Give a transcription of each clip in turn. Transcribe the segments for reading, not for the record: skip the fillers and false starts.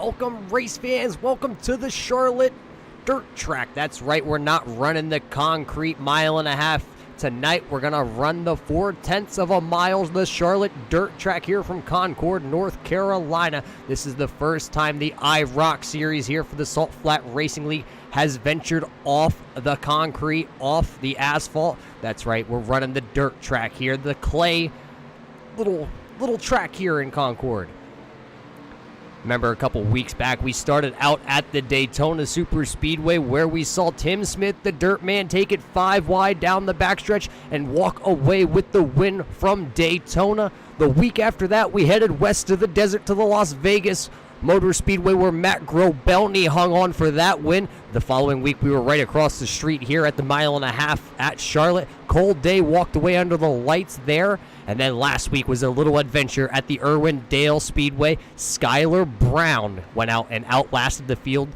Welcome, race fans. Welcome to the Charlotte Dirt Track. That's right, we're not running the concrete mile-and-a-half. Tonight, we're going to run the 4/10 of a mile, the Charlotte Dirt Track here from Concord, North Carolina. This is the first time the IROC series here for the Salt Flat Racing League has ventured off the concrete, off the asphalt. That's right, we're running the dirt track here, the clay little track here in Concord. Remember a couple weeks back, we started out at the Daytona Super Speedway where we saw Tim Smith, the dirt man, take it 5 wide down the backstretch and walk away with the win from Daytona. The week after that, we headed west to the desert to the Las Vegas Motor Speedway where Matt Grobelny hung on for that win. The following week, we were right across the street here at the mile-and-a-half at Charlotte. Cold day, walked away under the lights there. And then last week was a little adventure at the Irwindale Speedway. Skylar Brown went out and outlasted the field,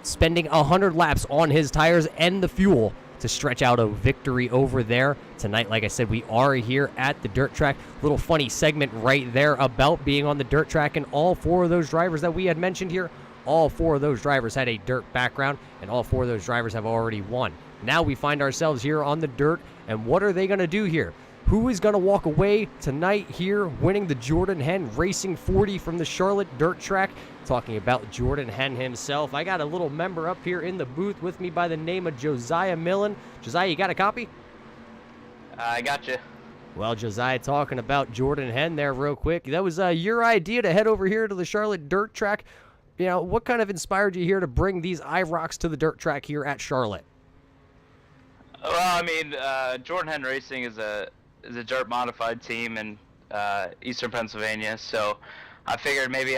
spending 100 laps on his tires and the fuel to stretch out a victory over there. Tonight, like I said, we are here at the dirt track. Little funny segment right there about being on the dirt track, and all 4 of those drivers that we had mentioned here, all 4 of those drivers had a dirt background, and all 4 of those drivers have already won. Now we find ourselves here on the dirt, and what are they going to do here? Who is going to walk away tonight here winning the Jordan Henn Racing 40 from the Charlotte Dirt Track? Talking about Jordan Henn himself, I got a little member up here in the booth with me by the name of Josiah Millen. Josiah, you got a copy? I got you. Well, Josiah, talking about Jordan Henn there real quick. That was your idea to head over here to the Charlotte Dirt Track. You know, what kind of inspired you here to bring these IROCs to the dirt track here at Charlotte? Well, I mean, Jordan Henn Racing is a dirt modified team in Eastern Pennsylvania, so I figured maybe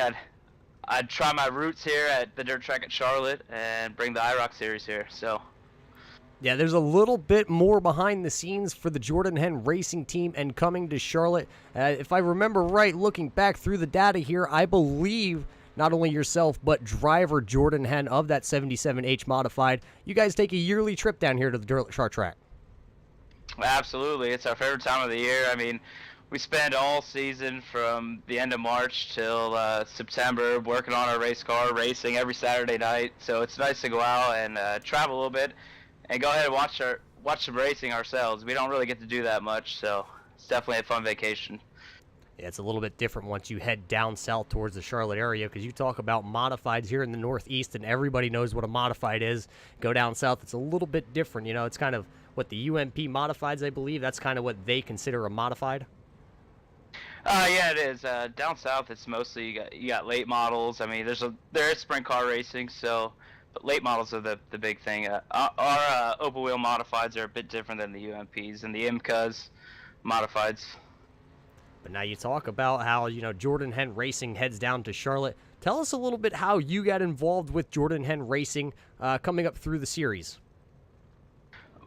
I'd try my roots here at the dirt track at Charlotte and bring the IROC series here. So yeah, there's a little bit more behind the scenes for the Jordan Henn Racing team and coming to Charlotte. If I remember right, looking back through the data here, I believe not only yourself but driver Jordan Henn of that 77H modified, you guys take a yearly trip down here to the dirt track. Absolutely, it's our favorite time of the year. I mean, we spend all season from the end of March till September working on our race car, racing every Saturday night. So it's nice to go out and travel a little bit and go ahead and watch some racing ourselves. We don't really get to do that much, so it's definitely a fun vacation. Yeah, it's a little bit different once you head down south towards the Charlotte area, because you talk about modifieds here in the Northeast, and everybody knows what a modified is. Go down south, it's a little bit different. You know, it's kind of what the UMP modifieds, I believe, that's kind of what they consider a modified. Yeah, it is. Down south, it's mostly you got late models. I mean, there is sprint car racing, so but late models are the big thing. Our open wheel modifieds are a bit different than the UMPs and the IMCAs modifieds. But now you talk about how, you know, Jordan Henn Racing heads down to Charlotte. Tell us a little bit how you got involved with Jordan Henn Racing coming up through the series.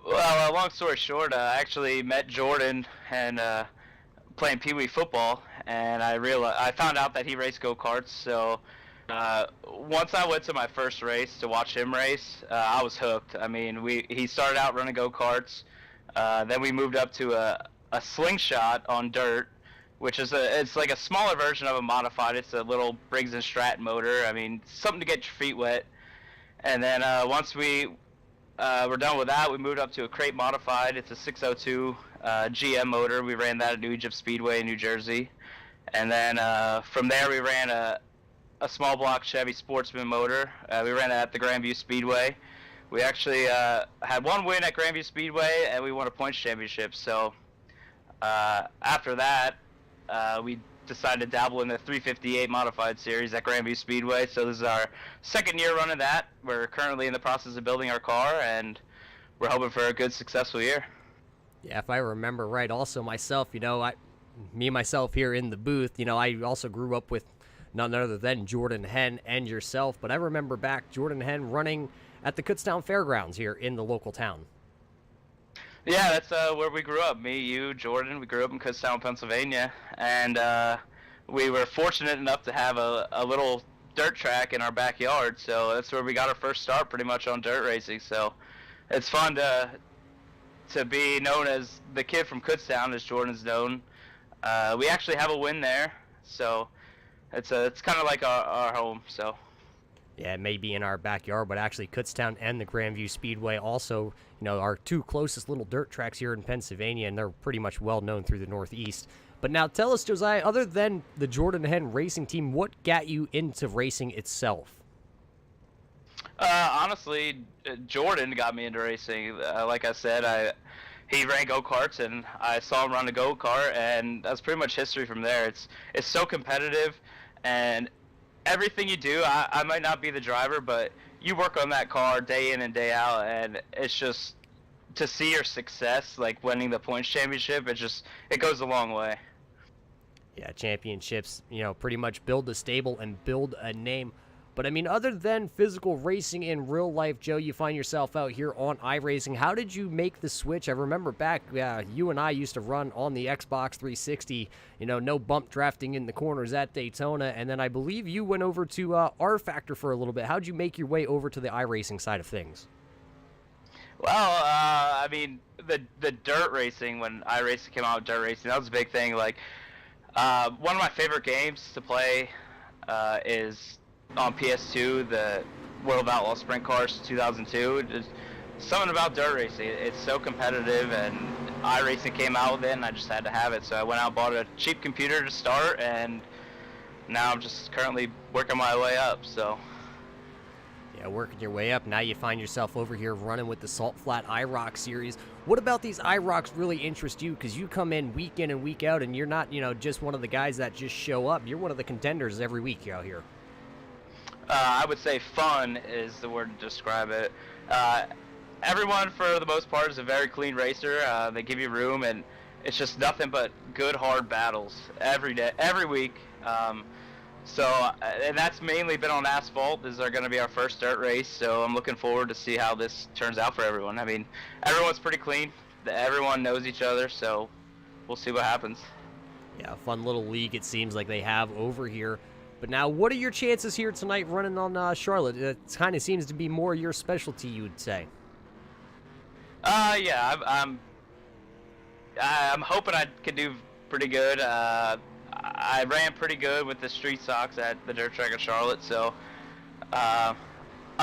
Well, long story short, I actually met Jordan and playing Pee Wee football, and I found out that he raced go-karts. So once I went to my first race to watch him race, I was hooked. I mean, he started out running go-karts, then we moved up to a slingshot on dirt, which is it's like a smaller version of a modified. It's a little Briggs & Stratton motor. I mean, something to get your feet wet. And then once we're done with that, we moved up to a crate modified. It's a 602 GM motor. We ran that at New Egypt Speedway in New Jersey. And then from there, we ran a small block Chevy Sportsman motor. We ran it at the Grandview Speedway. We actually had one win at Grandview Speedway, and we won a points championship. So after that, we decided to dabble in the 358 modified series at Grandview Speedway. So this is our second year running that. We're currently in the process of building our car, and we're hoping for a good, successful year. Yeah, if I remember right, also myself, you know, myself here in the booth, you know, I also grew up with none other than Jordan Henn and yourself. But I remember back Jordan Henn running at the Kutztown Fairgrounds here in the local town. Yeah, that's where we grew up. Me, you, Jordan, we grew up in Kutztown, Pennsylvania, and we were fortunate enough to have a little dirt track in our backyard, so that's where we got our first start pretty much on dirt racing. So it's fun to be known as the kid from Kutztown, as Jordan's known. We actually have a win there, so it's kind of like our home. So Yeah, it may be in our backyard, but actually Kutztown and the Grandview Speedway also, are two closest little dirt tracks here in Pennsylvania, and they're pretty much well known through the Northeast. But now tell us, Josiah, other than the Jordan Henn racing team, what got you into racing itself? Honestly, Jordan got me into racing. Like I said, he ran go-karts, and I saw him run a go-kart, and that's pretty much history from there. It's so competitive, and everything you do, I might not be the driver, but you work on that car day in and day out, and it's just to see your success, like winning the points championship, it goes a long way. Yeah, championships, pretty much build a stable and build a name. But I mean, other than physical racing in real life, Joe, you find yourself out here on iRacing. How did you make the switch? I remember back, you and I used to run on the Xbox 360, no bump drafting in the corners at Daytona. And then I believe you went over to R Factor for a little bit. How'd you make your way over to the iRacing side of things? Well, I mean, the dirt racing, when iRacing came out with dirt racing, that was a big thing. Like, one of my favorite games to play is on PS2, the World of Outlaw Sprint Cars 2002. Just something about dirt racing. It's so competitive, and iRacing came out with it, and I just had to have it. So I went out and bought a cheap computer to start, and now I'm just currently working my way up. So. Yeah, working your way up. Now you find yourself over here running with the Salt Flat IROC series. What about these IROCs really interest you? Because you come in and week out, and you're not, just one of the guys that just show up. You're one of the contenders every week out here. I would say fun is the word to describe it. Everyone, for the most part, is a very clean racer. They give you room, and it's just nothing but good, hard battles every day, every week. And that's mainly been on asphalt. This is going to be our first dirt race, so I'm looking forward to see how this turns out for everyone. I mean, everyone's pretty clean. Everyone knows each other, so we'll see what happens. Yeah, a fun little league it seems like they have over here. But now, what are your chances here tonight running on Charlotte? It kind of seems to be more your specialty, you would say. Yeah, I'm hoping I can do pretty good. I ran pretty good with the street socks at the dirt track of Charlotte, so I'm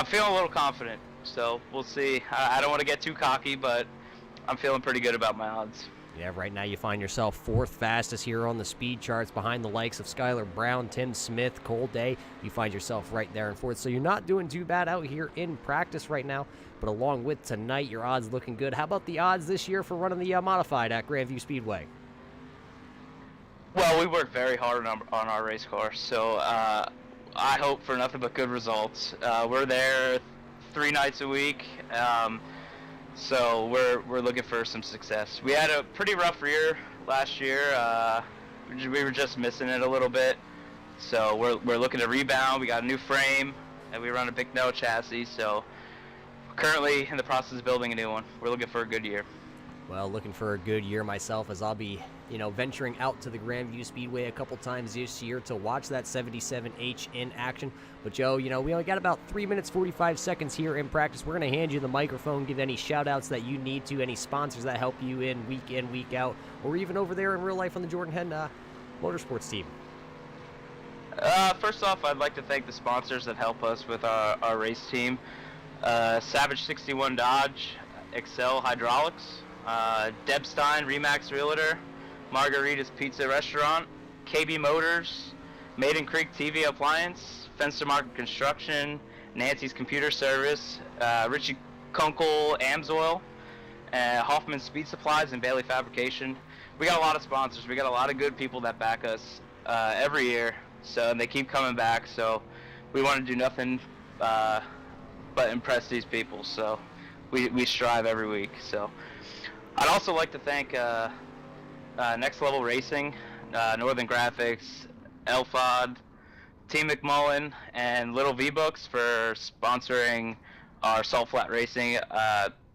feeling a little confident. So we'll see. I don't want to get too cocky, but I'm feeling pretty good about my odds. Yeah, right now you find yourself fourth fastest here on the speed charts behind the likes of Skylar Brown, Tim Smith, Cole Day. You find yourself right there in fourth, so you're not doing too bad out here in practice right now. But along with tonight, your odds looking good. How about the odds this year for running the modified at Grandview Speedway? Well, we work very hard on our race car, so I hope for nothing but good results. We're there 3 nights a week. So we're looking for some success. We had a pretty rough year last year. We were just missing it a little bit. So we're looking to rebound. We got a new frame, and we run a Big No chassis. So currently in the process of building a new one. We're looking for a good year. Well, looking for a good year myself, as I'll be, venturing out to the Grandview Speedway a couple times this year to watch that 77H in action. But, Joe, we only got about 3 minutes, 45 seconds here in practice. We're going to hand you the microphone, give any shout-outs that you need to, any sponsors that help you in, week out, or even over there in real life on the Jordan Henn Motorsports team. First off, I'd like to thank the sponsors that help us with our race team. Savage 61 Dodge, Excel Hydraulics, Debstein Remax Realtor, Margarita's Pizza Restaurant, KB Motors, Maiden Creek TV Appliance, Fenster Market Construction, Nancy's Computer Service, Richie Kunkel Amsoil, Hoffman Speed Supplies, and Bailey Fabrication. We got a lot of sponsors. We got a lot of good people that back us every year, and they keep coming back. So we want to do nothing but impress these people. So we strive every week. So I'd also like to thank Next Level Racing, Northern Graphics, Elfod, Team McMullen, and Little V-Books for sponsoring our Salt Flat Racing.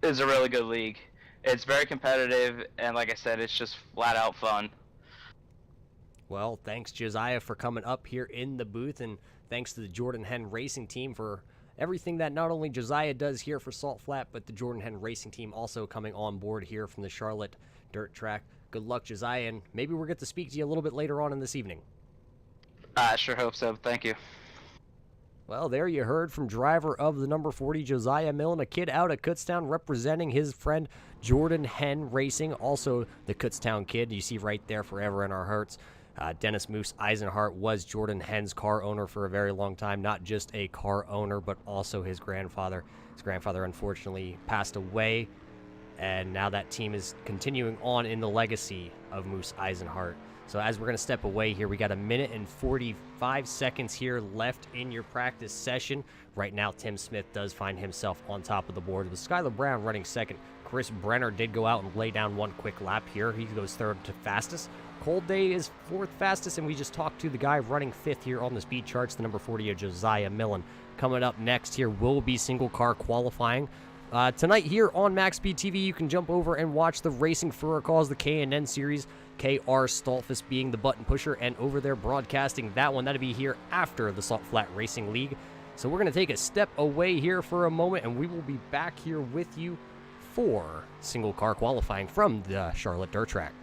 It's a really good league. It's very competitive, and like I said, it's just flat out fun. Well, thanks, Josiah, for coming up here in the booth, and thanks to the Jordan Henn Racing team for everything that not only Josiah does here for Salt Flat, but the Jordan Henn Racing team also coming on board here from the Charlotte dirt track. Good luck, Josiah, and maybe we'll get to speak to you a little bit later on in this evening. I sure hope so. Thank you. Well, there you heard from driver of the number 40, Josiah Millen, a kid out of Kutztown representing his friend Jordan Henn Racing, also the Kutztown kid you see right there forever in our hearts. Dennis Moose Eisenhart was Jordan Henn's car owner for a very long time, not just a car owner, but also his grandfather. His grandfather unfortunately passed away, and now that team is continuing on in the legacy of Moose Eisenhart. So as we're going to step away here, we got 1 minute and 45 seconds here left in your practice session. Right now, Tim Smith does find himself on top of the board with Skylar Brown running second. Chris Brenner did go out and lay down one quick lap here. He goes third to fastest. Cold Day is fourth fastest, and we just talked to the guy running fifth here on the speed charts, the number 40 of Josiah Millen. Coming up next here will be single car qualifying. Tonight here on MaxSpeedTV, you can jump over and watch the Racing for a Cause, the K&N Series. K.R. Stolfus being the button pusher, and over there broadcasting that one. That'll be here after the Salt Flat Racing League. So we're going to take a step away here for a moment, and we will be back here with you for single car qualifying from the Charlotte Dirt Track.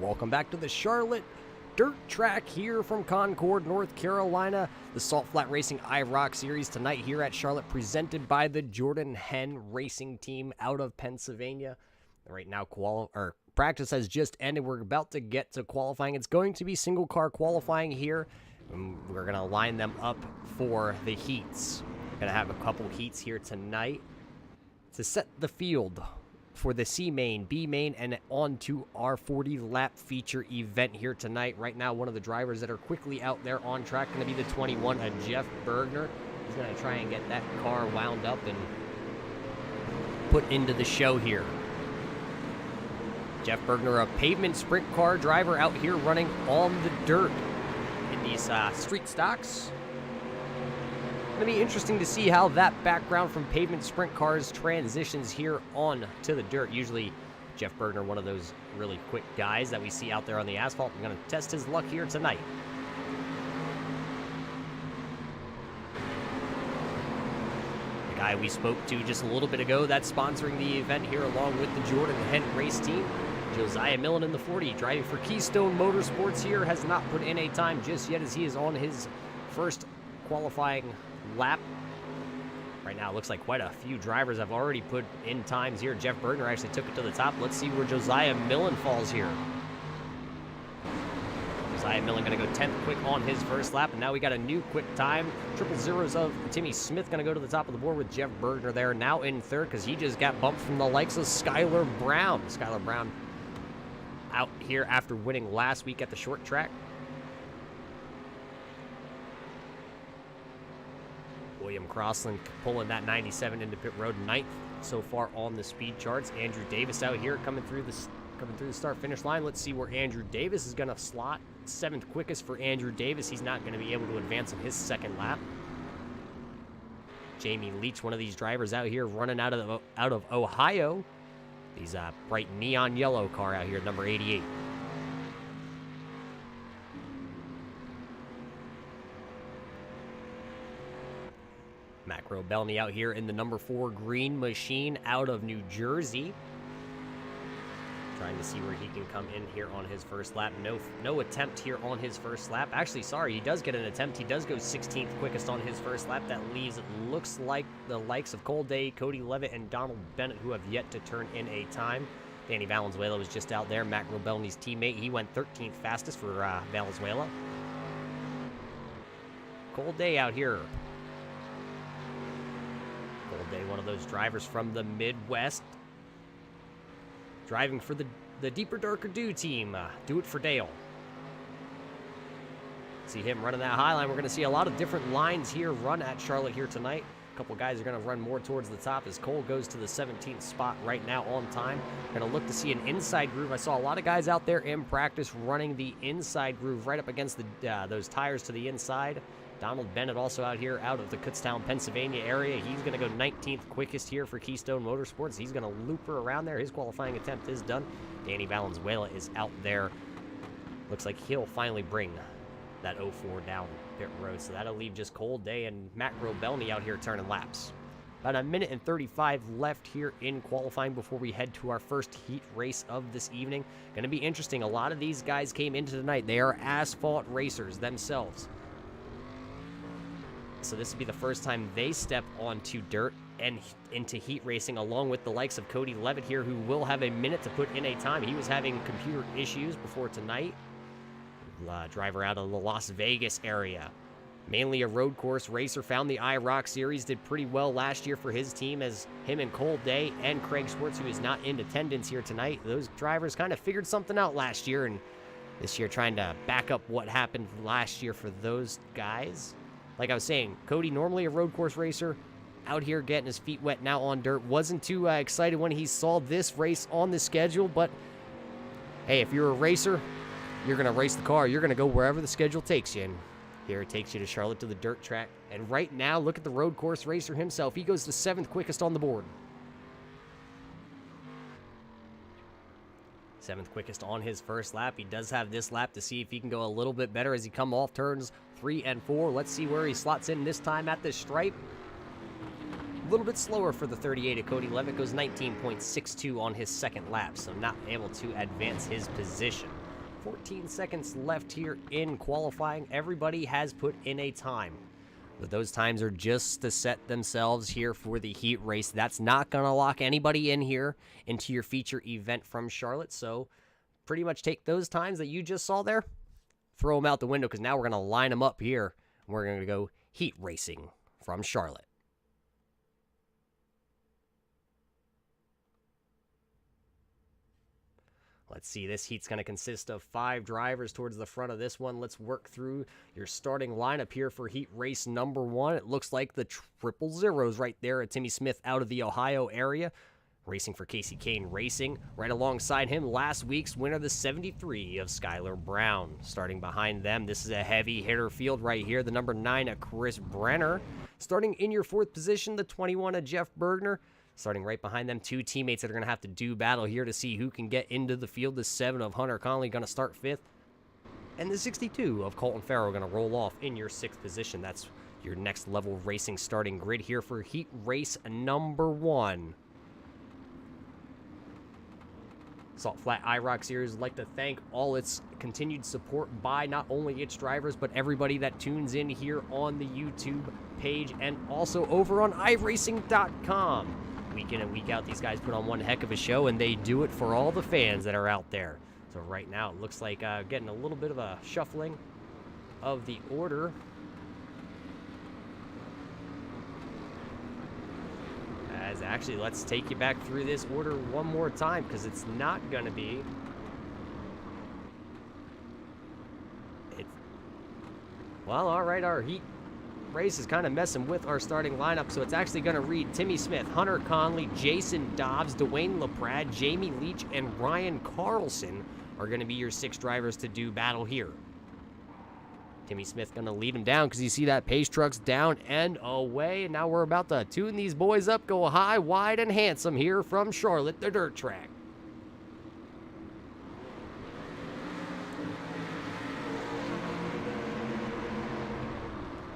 Welcome back to the Charlotte Dirt Track here from Concord, North Carolina. The Salt Flat Racing IROC Series tonight here at Charlotte, presented by the Jordan Henn Racing Team out of Pennsylvania. Right now, practice has just ended. We're about to get to qualifying. It's going to be single car qualifying here. We're going to line them up for the heats. We're going to have a couple heats here tonight to set the field for the C main, B main, and on to our 40-lap feature event here tonight. Right now, one of the drivers that are quickly out there on track going to be the 21, Jeff Bergner. He's going to try and get that car wound up and put into the show here. Jeff Bergner, a pavement sprint car driver out here running on the dirt in these street stocks. Going to be interesting to see how that background from pavement sprint cars transitions here on to the dirt. Usually Jeff Bergner, one of those really quick guys that we see out there on the asphalt. We're going to test his luck here tonight. The guy we spoke to just a little bit ago that's sponsoring the event here along with the Jordan Henn race team, Josiah Millen in the 40, driving for Keystone Motorsports here, has not put in a time just yet as he is on his first qualifying lap. Right now it looks like quite a few drivers have already put in times here. Jeff Bergner actually took it to the top. Let's see where Josiah Millen falls here. Josiah Millen going to go 10th quick on his first lap, and now we got a new quick time. Triple zeros of Timmy Smith going to go to the top of the board with Jeff Bergner there now in third because he just got bumped from the likes of Skylar Brown. Skylar Brown out here after winning last week at the short track. William Crossland pulling that 97 into pit road, 9th so far on the speed charts. Andrew Davis out here coming through the start-finish line. Let's see where Andrew Davis is going to slot. 7th quickest for Andrew Davis. He's not going to be able to advance on his second lap. Jamie Leach, one of these drivers out here running out of Ohio. These bright neon yellow car out here, number 88. Macro Belney out here in the number 4 green machine out of New Jersey. Trying to see where he can come in here on his first lap. No attempt here on his first lap. Actually, sorry, he does get an attempt. He does go 16th quickest on his first lap. That leaves, it looks like, the likes of Cole Day, Cody Levitt, and Donald Bennett, who have yet to turn in a time. Danny Valenzuela was just out there. Matt Grobelny's teammate. He went 13th fastest for Valenzuela. Cold day out here. Cold day, one of those drivers from the Midwest. Driving for the Deeper Darker Do team. Do it for Dale. See him running that high line. We're going to see a lot of different lines here run at Charlotte here tonight. A couple guys are going to run more towards the top as Cole goes to the 17th spot right now on time. Going to look to see an inside groove. I saw a lot of guys out there in practice running the inside groove right up against those tires to the inside. Donald Bennett also out here out of the Kutztown, Pennsylvania area. He's going to go 19th quickest here for Keystone Motorsports. He's going to loop her around there. His qualifying attempt is done. Danny Valenzuela is out there. Looks like he'll finally bring that 04 down pit road. So that'll leave just Cold Day and Matt Grobelny out here turning laps. About a minute and 35 left here in qualifying before we head to our first heat race of this evening. Going to be interesting. A lot of these guys came into tonight. They are asphalt racers themselves. So this would be the first time they step onto dirt and into heat racing, along with the likes of Cody Levitt here, who will have a minute to put in a time. He was having computer issues before tonight. Driver out of the Las Vegas area. Mainly a road course racer, found the IROC series, did pretty well last year for his team, as him and Cold Day and Craig Schwartz, who is not in attendance here tonight. Those drivers kind of figured something out last year, and this year trying to back up what happened last year for those guys. Like I was saying, Cody, normally a road course racer, out here getting his feet wet now on dirt. Wasn't too excited when he saw this race on the schedule, but hey, if you're a racer, you're going to race the car. You're going to go wherever the schedule takes you. And here it takes you to Charlotte, to the dirt track. And right now, look at the road course racer himself. He goes to 7th quickest on the board. 7th quickest on his first lap. He does have this lap to see if he can go a little bit better as he come off turns 3 and 4. Let's see where he slots in this time at this stripe. A little bit slower for the 38 of Cody Levitt. Goes 19.62 on his second lap, so not able to advance his position. 14 seconds left here in qualifying. Everybody has put in a time, but those times are just to set themselves here for the heat race. That's not going to lock anybody in here into your feature event from Charlotte, so pretty much take those times that you just saw there, throw them out the window, because now we're going to line them up here, and we're going to go heat racing from Charlotte. Let's see, this heat's going to consist of 5 drivers towards the front of this one. Let's work through your starting lineup here for heat race number 1. It looks like the 000s right there at Timmy Smith out of the Ohio area. Racing for Casey Kane Racing. Right alongside him, last week's winner, the 73 of Skylar Brown. Starting behind them, this is a heavy hitter field right here. The number 9 of Chris Brenner. Starting in your 4th position, the 21 of Jeff Bergner. Starting right behind them, 2 teammates that are going to have to do battle here to see who can get into the field. The 7 of Hunter Conley going to start 5th. And the 62 of Colton Farrow going to roll off in your 6th position. That's your Next Level Racing starting grid here for heat race number 1. Salt Flat IROC Series would like to thank all its continued support by not only its drivers, but everybody that tunes in here on the YouTube page and also over on iRacing.com. Week in and week out, these guys put on one heck of a show, and they do it for all the fans that are out there. So right now, it looks like getting a little bit of a shuffling of the order. As actually, let's take you back through this order one more time, because it's not going to be... Well, all right, our heat race is kind of messing with our starting lineup, so it's actually going to read Timmy Smith, Hunter Conley, Jason Dobbs, Dwayne LaPrade, Jamie Leach, and Ryan Carlson are going to be your 6 drivers to do battle here. Timmy Smith going to lead him down, because you see that pace truck's down and away, and now we're about to tune these boys up, go high, wide, and handsome here from Charlotte, the dirt track.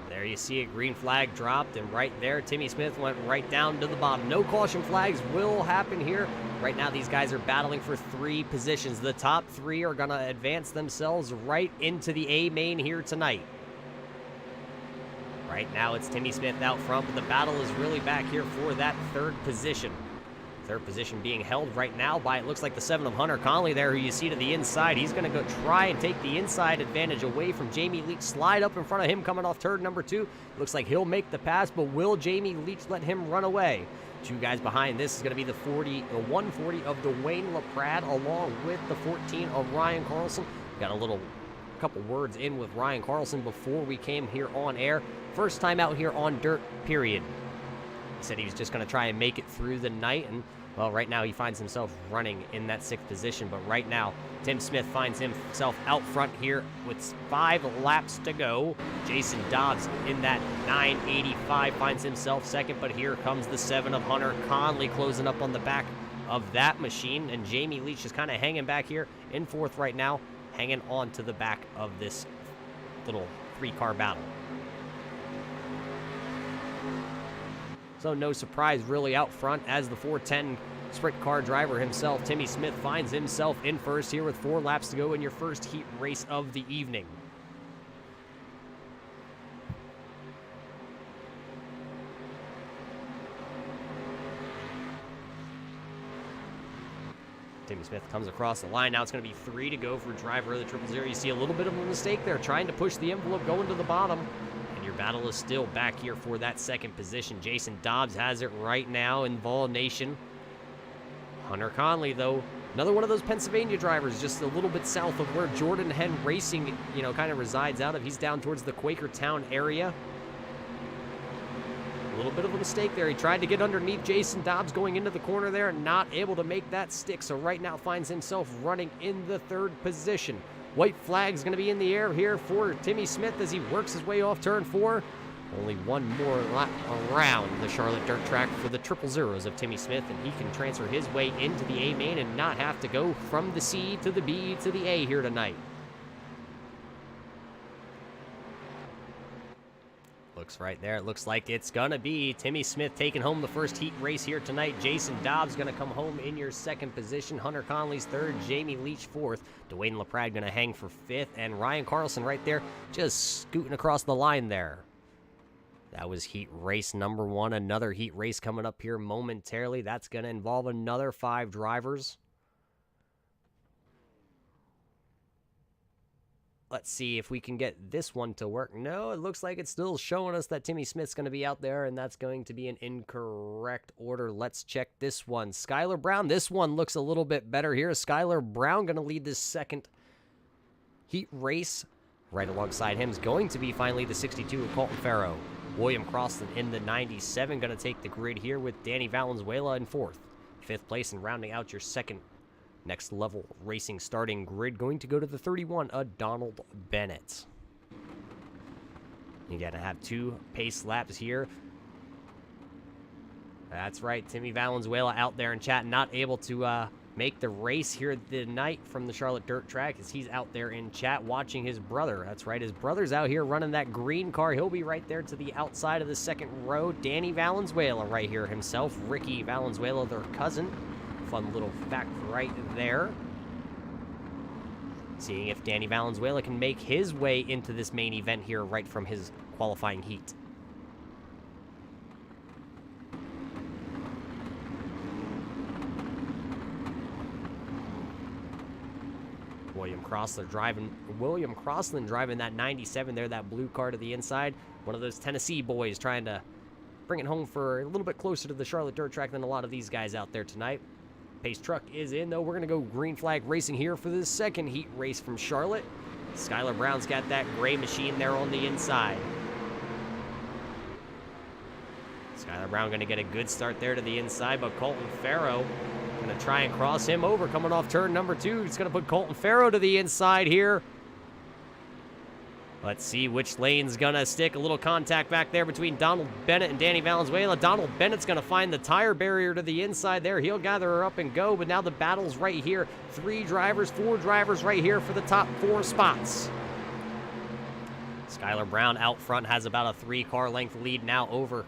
There you see it, green flag dropped, and right there, Timmy Smith went right down to the bottom. No caution flags will happen here. Right now, these guys are battling for 3 positions. The top 3 are going to advance themselves right into the A main here tonight. Right now, it's Timmy Smith out front, but the battle is really back here for that 3rd position. Third position being held right now by, it looks like, the 7 of Hunter Conley there, who you see to the inside. He's going to go try and take the inside advantage away from Jamie Leach. Slide up in front of him coming off turn number 2. Looks like he'll make the pass, but will Jamie Leach let him run away? Two guys behind this is going to be the 140 of Dwayne LaPrade along with the 14 of Ryan Carlson. Got a couple words in with Ryan Carlson before we came here on air. First time out here on dirt, period. He said he was just going to try and make it through the night, and well, right now he finds himself running in that 6th position, but right now Tim Smith finds himself out front here with 5 laps to go. Jason Dobbs in that 985 finds himself second, but here comes the 7 of Hunter Conley closing up on the back of that machine, and Jamie Leach is kind of hanging back here in 4th right now, hanging on to the back of this little 3-car battle. So no surprise really out front as the 410 sprint car driver himself, Timmy Smith, finds himself in first here with 4 laps to go in your first heat race of the evening. Timmy Smith comes across the line. Now it's going to be 3 to go for driver of the 000. You see a little bit of a mistake there, trying to push the envelope, going to the bottom. Your battle is still back here for that 2nd position. Jason Dobbs has it right now in Vol Nation. Hunter Conley, though, another one of those Pennsylvania drivers, just a little bit south of where Jordan Henn Racing, kind of resides out of. He's down towards the Quakertown area. A little bit of a mistake there. He tried to get underneath Jason Dobbs going into the corner there, not able to make that stick. So right now finds himself running in the 3rd position. White flag's going to be in the air here for Timmy Smith as he works his way off turn 4. Only one more lap around the Charlotte dirt track for the 000s of Timmy Smith, and he can transfer his way into the A main and not have to go from the C to the B to the A here tonight. Looks right there. It looks like it's going to be Timmy Smith taking home the first heat race here tonight. Jason Dobbs going to come home in your 2nd position. Hunter Conley's 3rd. Jamie Leach 4th. Dwayne LaPrade going to hang for 5th. And Ryan Carlson right there just scooting across the line there. That was heat race number 1. Another heat race coming up here momentarily. That's going to involve another 5 drivers. Let's see if we can get this one to work. No, it looks like it's still showing us that Timmy Smith's going to be out there, and that's going to be an incorrect order. Let's check this one. Skylar Brown, this one looks a little bit better here. Skylar Brown going to lead this 2nd heat race. Right alongside him is going to be finally the 62 of Colton Farrow. William Crosland in the 97 going to take the grid here with Danny Valenzuela in 4th. 5th place and rounding out your 2nd Next Level Racing starting grid, going to go to the 31 of Donald Bennett. You got to have 2 pace laps here. That's right, Timmy Valenzuela out there in chat, not able to make the race here tonight from the Charlotte dirt track as he's out there in chat watching his brother. That's right, his brother's out here running that green car. He'll be right there to the outside of the 2nd row. Danny Valenzuela right here himself. Ricky Valenzuela, their cousin. Fun little fact right there. Seeing if Danny Valenzuela can make his way into this main event here right from his qualifying heat. William Crossland driving that 97 there, that blue car to the inside. One of those Tennessee boys trying to bring it home for a little bit closer to the Charlotte dirt track than a lot of these guys out there tonight. Pace truck is in, though. We're going to go green flag racing here for the 2nd heat race from Charlotte. Skylar Brown's got that gray machine there on the inside. Skylar Brown going to get a good start there to the inside, but Colton Farrow going to try and cross him over coming off turn number 2. He's going to put Colton Farrow to the inside here. Let's see which lane's going to stick. A little contact back there between Donald Bennett and Danny Valenzuela. Donald Bennett's going to find the tire barrier to the inside there. He'll gather her up and go, but now the battle's right here. 4 drivers right here for the top 4 spots. Skylar Brown out front has about a 3-car length lead now over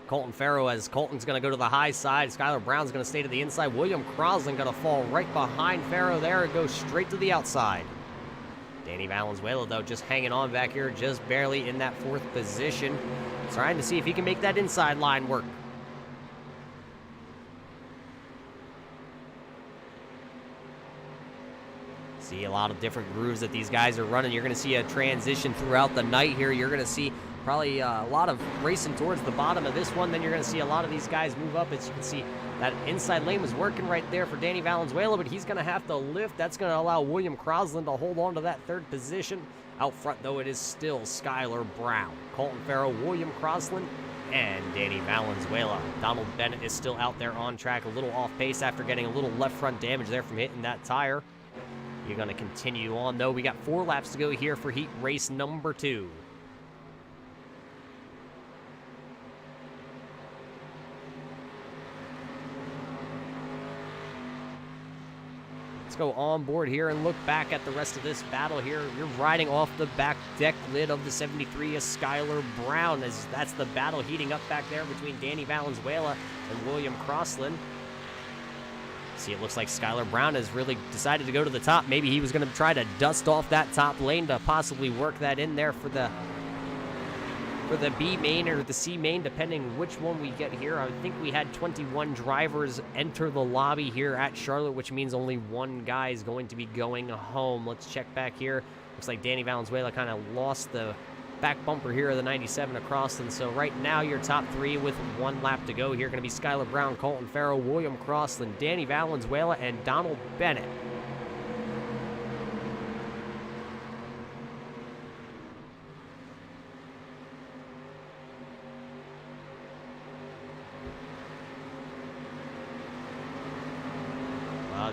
Colton Farrow as Colton's going to go to the high side. Skylar Brown's going to stay to the inside. William Crosland going to fall right behind Farrow there and go straight to the outside. Danny Valenzuela, though, just hanging on back here, just barely in that 4th position. Trying to see if he can make that inside line work. See a lot of different grooves that these guys are running. You're going to see a transition throughout the night here. You're going to see probably a lot of racing towards the bottom of this one. Then you're going to see a lot of these guys move up. As you can see, that inside lane was working right there for Danny Valenzuela, but he's going to have to lift. That's going to allow William Crosland to hold on to that third position. Out front, though, it is still Skylar Brown, Colton Farrell, William Crosland, and Danny Valenzuela. Donald Bennett is still out there on track, a little off pace after getting a little left front damage there from hitting that tire. You're going to continue on, though. We got 4 laps to go here for heat race number 2. Let's go on board here and look back at the rest of this battle here. You're riding off the back deck lid of the 73 is Skylar Brown, as that's the battle heating up back there between Danny Valenzuela and William Crosland. See, it looks like Skylar Brown has really decided to go to the top. Maybe he was going to try to dust off that top lane to possibly work that in there for the B main or the C main, depending which one we get here. I think we had 21 drivers enter the lobby here at Charlotte, which means only one guy is going to be going home. Let's check back here. Looks like Danny Valenzuela kind of lost the back bumper here of the 97 across, and so right now your top 3 with 1 lap to go here going to be Skylar Brown, Colton Farrell, William Crosland, Danny Valenzuela, and Donald Bennett.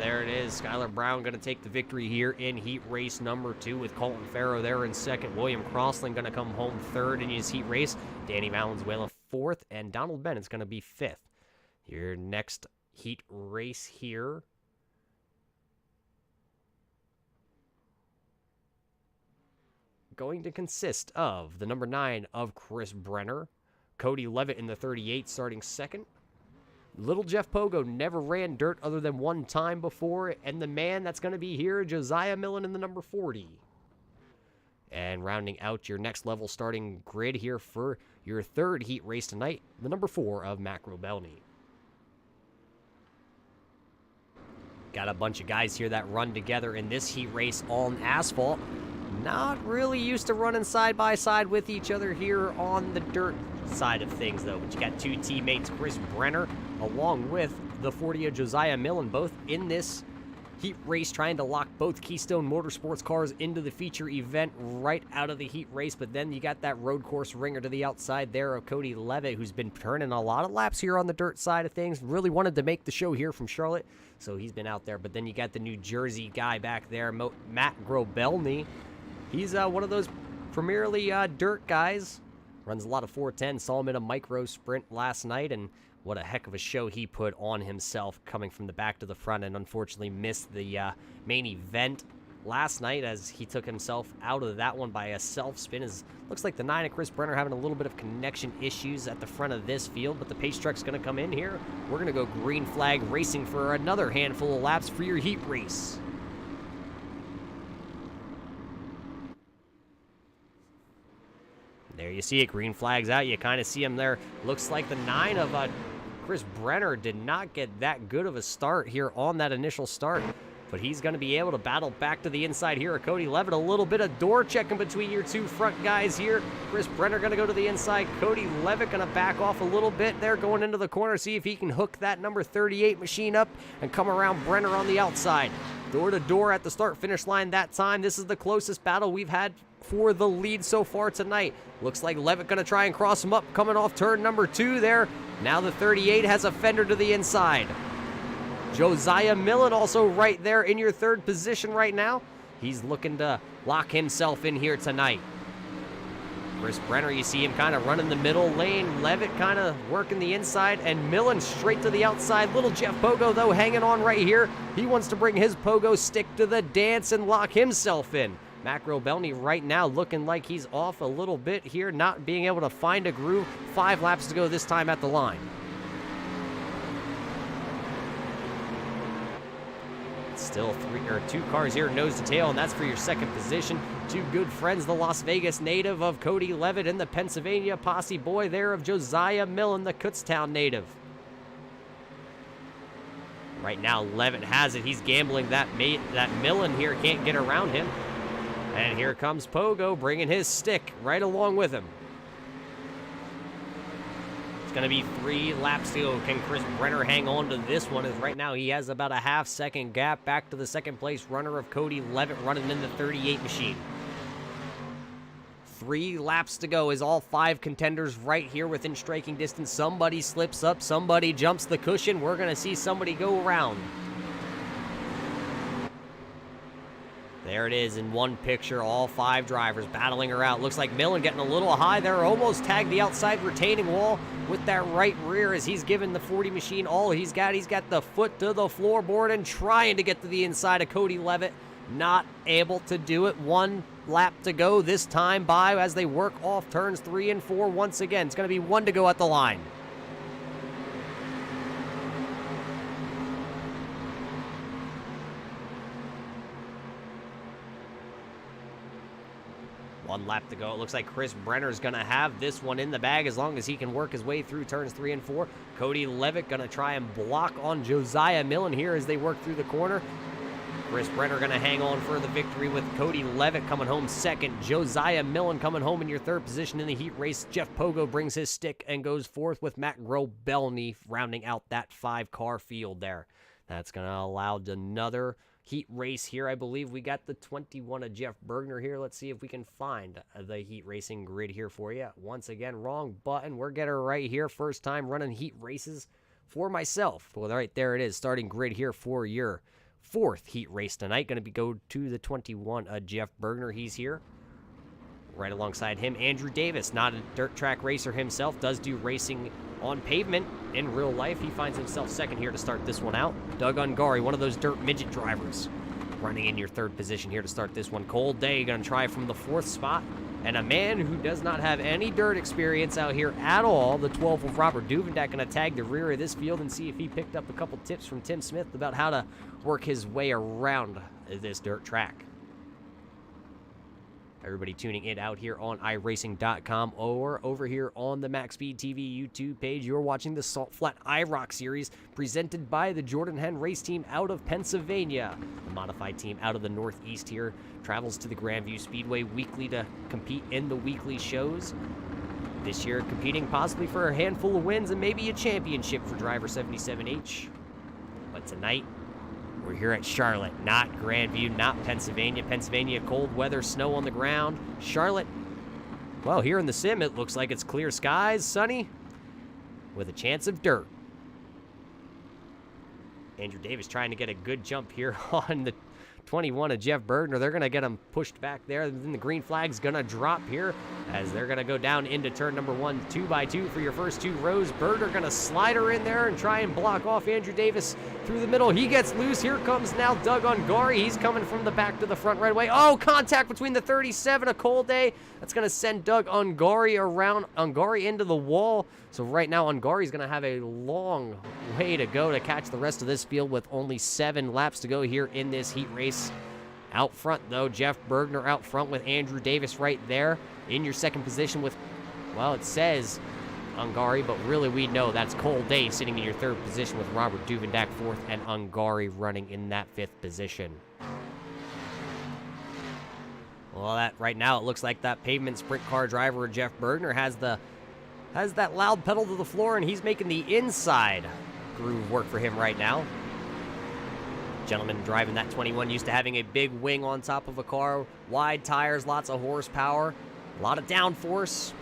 There it is. Skylar Brown going to take the victory here in heat race number 2 with Colton Farrow there in second. William Crosland going to come home third in his heat race. Danny Valenzuela 4th, and Donald Bennett's going to be 5th. Your next heat race here going to consist of the number 9 of Chris Brenner, Cody Levitt in the 38 starting second. Little Jeff Pogo never ran dirt other than 1 time before, and the man that's going to be here, Josiah Millen in the number 40. And rounding out your next level starting grid here for your 3rd heat race tonight, the number 4 of Matt Grobelny. Got a bunch of guys here that run together in this heat race on asphalt. Not really used to running side by side with each other here on the dirt side of things, though. But you got 2 teammates, Chris Brenner, along with the 40 of Josiah Millen, both in this heat race, trying to lock both Keystone Motorsports cars into the feature event right out of the heat race. But then you got that road course ringer to the outside there of Cody Levitt, who's been turning a lot of laps here on the dirt side of things. Really wanted to make the show here from Charlotte, so he's been out there. But then you got the New Jersey guy back there, Matt Grobelny. He's one of those primarily dirt guys. Runs a lot of 410. Saw him in a micro sprint last night, and what a heck of a show he put on himself coming from the back to the front, and unfortunately missed the main event last night as he took himself out of that one by a self-spin. Looks like the 9 of Chris Brenner having a little bit of connection issues at the front of this field, but the pace truck's going to come in here. We're going to go green flag racing for another handful of laps for your heat race. There you see it, green flag's out. You kind of see him there. Looks like the 9 of Chris Brenner did not get that good of a start here on that initial start, but he's going to be able to battle back to the inside here of Cody Levitt. A little bit of door checking between your 2 front guys here. Chris Brenner going to go to the inside. Cody Levitt going to back off a little bit there, going into the corner, see if he can hook that number 38 machine up and come around Brenner on the outside. Door to door at the start-finish line that time. This is the closest battle we've had for the lead so far tonight. Looks like Levitt going to try and cross him up, coming off turn number 2 there. Now the 38 has a fender to the inside. Josiah Millen also right there in your 3rd position right now. He's looking to lock himself in here tonight. Chris Brenner, you see him kind of running the middle lane. Levitt kind of working the inside, and Millen straight to the outside. Little Jeff Pogo, though, hanging on right here. He wants to bring his pogo stick to the dance and lock himself in. Matt Grobelny right now looking like he's off a little bit here, not being able to find a groove. 5 laps to go this time at the line. Still 2 cars here nose to tail, and that's for your 2nd position. 2 good friends, the Las Vegas native of Cody Levitt and the Pennsylvania posse boy there of Josiah Millen, the Kutztown native. Right now, Levitt has it. He's gambling that Millen here can't get around him. And here comes Pogo bringing his stick right along with him. It's going to be 3 laps to go. Can Chris Brenner hang on to this one? As right now he has about a half-second gap back to the second place runner of Cody Levitt running in the 38 machine. 3 laps to go as all 5 contenders right here within striking distance. Somebody slips up, somebody jumps the cushion. We're going to see somebody go around. There it is in one picture, all 5 drivers battling her out. Looks like Millen getting a little high there, almost tagged the outside retaining wall with that right rear as he's given the 40 machine all he's got. He's got the foot to the floorboard and trying to get to the inside of Cody Levitt. Not able to do it. 1 lap to go this time by as they work off turns 3 and 4 once again. It's going to be 1 to go at the line. One lap to go. It looks like Chris Brenner's going to have this one in the bag as long as he can work his way through turns 3 and 4. Cody Levitt going to try and block on Josiah Millen here as they work through the corner. Chris Brenner going to hang on for the victory with Cody Levitt coming home second. Josiah Millen coming home in your 3rd position in the heat race. Jeff Pogo brings his stick and goes 4th with Matt Groh-Belny rounding out that 5-car field there. That's going to allow another heat race here. I believe we got the 21 of Jeff Bergner here. Let's see if we can find the heat racing grid here for you. Once again, wrong button. We're getting right here. First time running heat races for myself. Well, right there it is. Starting grid here for your 4th heat race tonight. Going to go to the 21 of Jeff Bergner. He's here. Right alongside him, Andrew Davis, not a dirt track racer himself, does do racing on pavement in real life. He finds himself second here to start this one out. Doug Ungari, one of those dirt midget drivers, running in your 3rd position here to start this one. Cole Day going to try from the 4th spot. And a man who does not have any dirt experience out here at all, the 12 of Robert Duvendak, going to tag the rear of this field and see if he picked up a couple tips from Tim Smith about how to work his way around this dirt track. Everybody tuning in out here on iRacing.com or over here on the MaxSpeedTV YouTube page. You're watching the Salt Flat IROC series presented by the Jordan Henn race team out of Pennsylvania. The modified team out of the Northeast here travels to the Grandview Speedway weekly to compete in the weekly shows. This year competing possibly for a handful of wins and maybe a championship for Driver 77H. But tonight, we're here at Charlotte, not Grandview, not Pennsylvania. Pennsylvania, cold weather, snow on the ground. Charlotte, well, here in the sim, it looks like it's clear skies, sunny, with a chance of dirt. Andrew Davis trying to get a good jump here on the 21 of Jeff Bergner. They're going to get him pushed back there. Then the green flag's going to drop here as they're going to go down into turn number 1, 2x2 for your first 2 rows. Bergner going to slide her in there and try and block off Andrew Davis through the middle. He gets loose. Here comes now Doug Ungari. He's coming from the back to the front right away. Oh, contact between the 37 of Cole Day. That's going to send Doug Ungari around, Ungari into the wall. So right now, Ungari's going to have a long way to go to catch the rest of this field with only 7 laps to go here in this heat race. Out front, though, Jeff Bergner out front with Andrew Davis right there. In your 2nd position with, well, it says Ungari, but really we know that's Cole Day sitting in your 3rd position with Robert Duvendak 4th and Ungari running in that 5th position. Well, that right now it looks like that pavement sprint car driver Jeff Bergner has that loud pedal to the floor, and he's making the inside groove work for him right now. Gentleman driving that 21 used to having a big wing on top of a car, wide tires, lots of horsepower, a lot of downforce,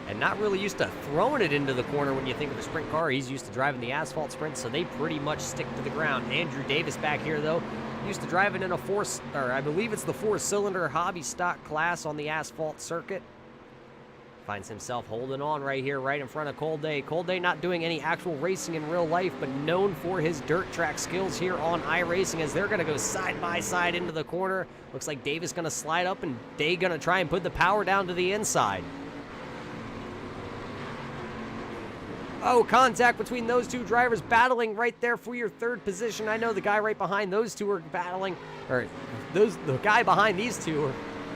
and not really used to throwing it into the corner when you think of a sprint car. He's used to driving the asphalt sprint, so they pretty much stick to the ground. Andrew Davis back here, though, used to driving in I believe it's the 4-cylinder hobby stock class on the asphalt circuit. Finds himself holding on right here, right in front of Cole Day. Cole Day not doing any actual racing in real life, but known for his dirt track skills here on iRacing as they're going to go side by side into the corner. Looks like Davis going to slide up and Day going to try and put the power down to the inside. Oh, contact between those 2 drivers battling right there for your 3rd position. I know the guy right behind those 2 are battling, the guy behind these 2 are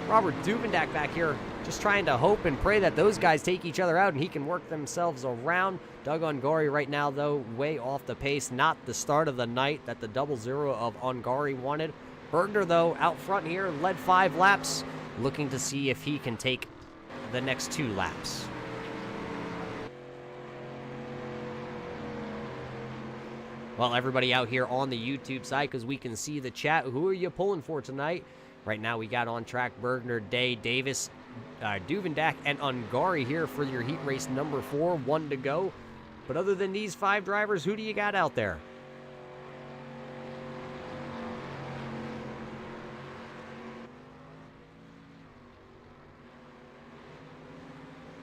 Robert Duvendak back here Just trying to hope and pray that those guys take each other out and he can work themselves around. Doug Ungari right now, though, way off the pace. Not the start of the night that the 0-0 of Ungari wanted. Bergner, though, out front here, led 5 laps, looking to see if he can take the next 2 laps. Well, everybody out here on the YouTube side, because we can see the chat. Who are you pulling for tonight? Right now, we got on track Bergner, Day, Davis, Duvendak, and Ungari here for your heat race number 4. 1 to go. But other than these 5 drivers, who do you got out there?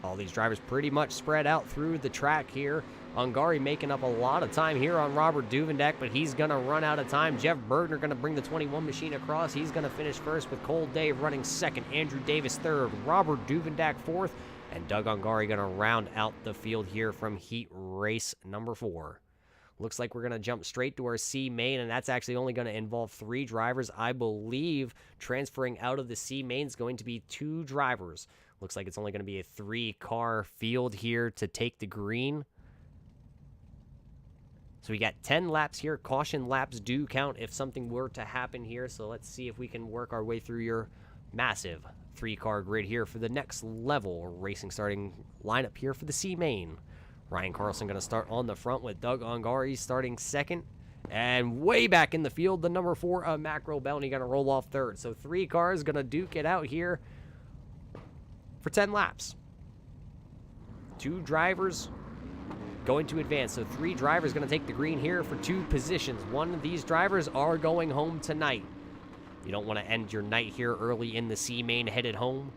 All these drivers pretty much spread out through the track here. Ungari making up a lot of time here on Robert Duvendak, but he's going to run out of time. Jeff Bergner going to bring the 21 machine across. He's going to finish first with Cole Dave running second. Andrew Davis third. Robert Duvendak fourth. And Doug Ungari going to round out the field here from heat race number 4. Looks like we're going to jump straight to our C main, and that's actually only going to involve 3 drivers. I believe transferring out of the C main is going to be 2 drivers. Looks like it's only going to be a 3-car field here to take the green. So we got 10 laps here. Caution laps do count if something were to happen here. So let's see if we can work our way through your massive 3-car grid here for the next level racing starting lineup here for the C main. Ryan Carlson going to start on the front with Doug Ungari starting second. And way back in the field, the number 4, Macro Belny, going to roll off third. So 3 cars going to duke it out here for 10 laps. 2 drivers going to advance. So 3 drivers going to take the green here for 2 positions. One of these drivers are going home tonight. You don't want to end your night here early in the C main headed home,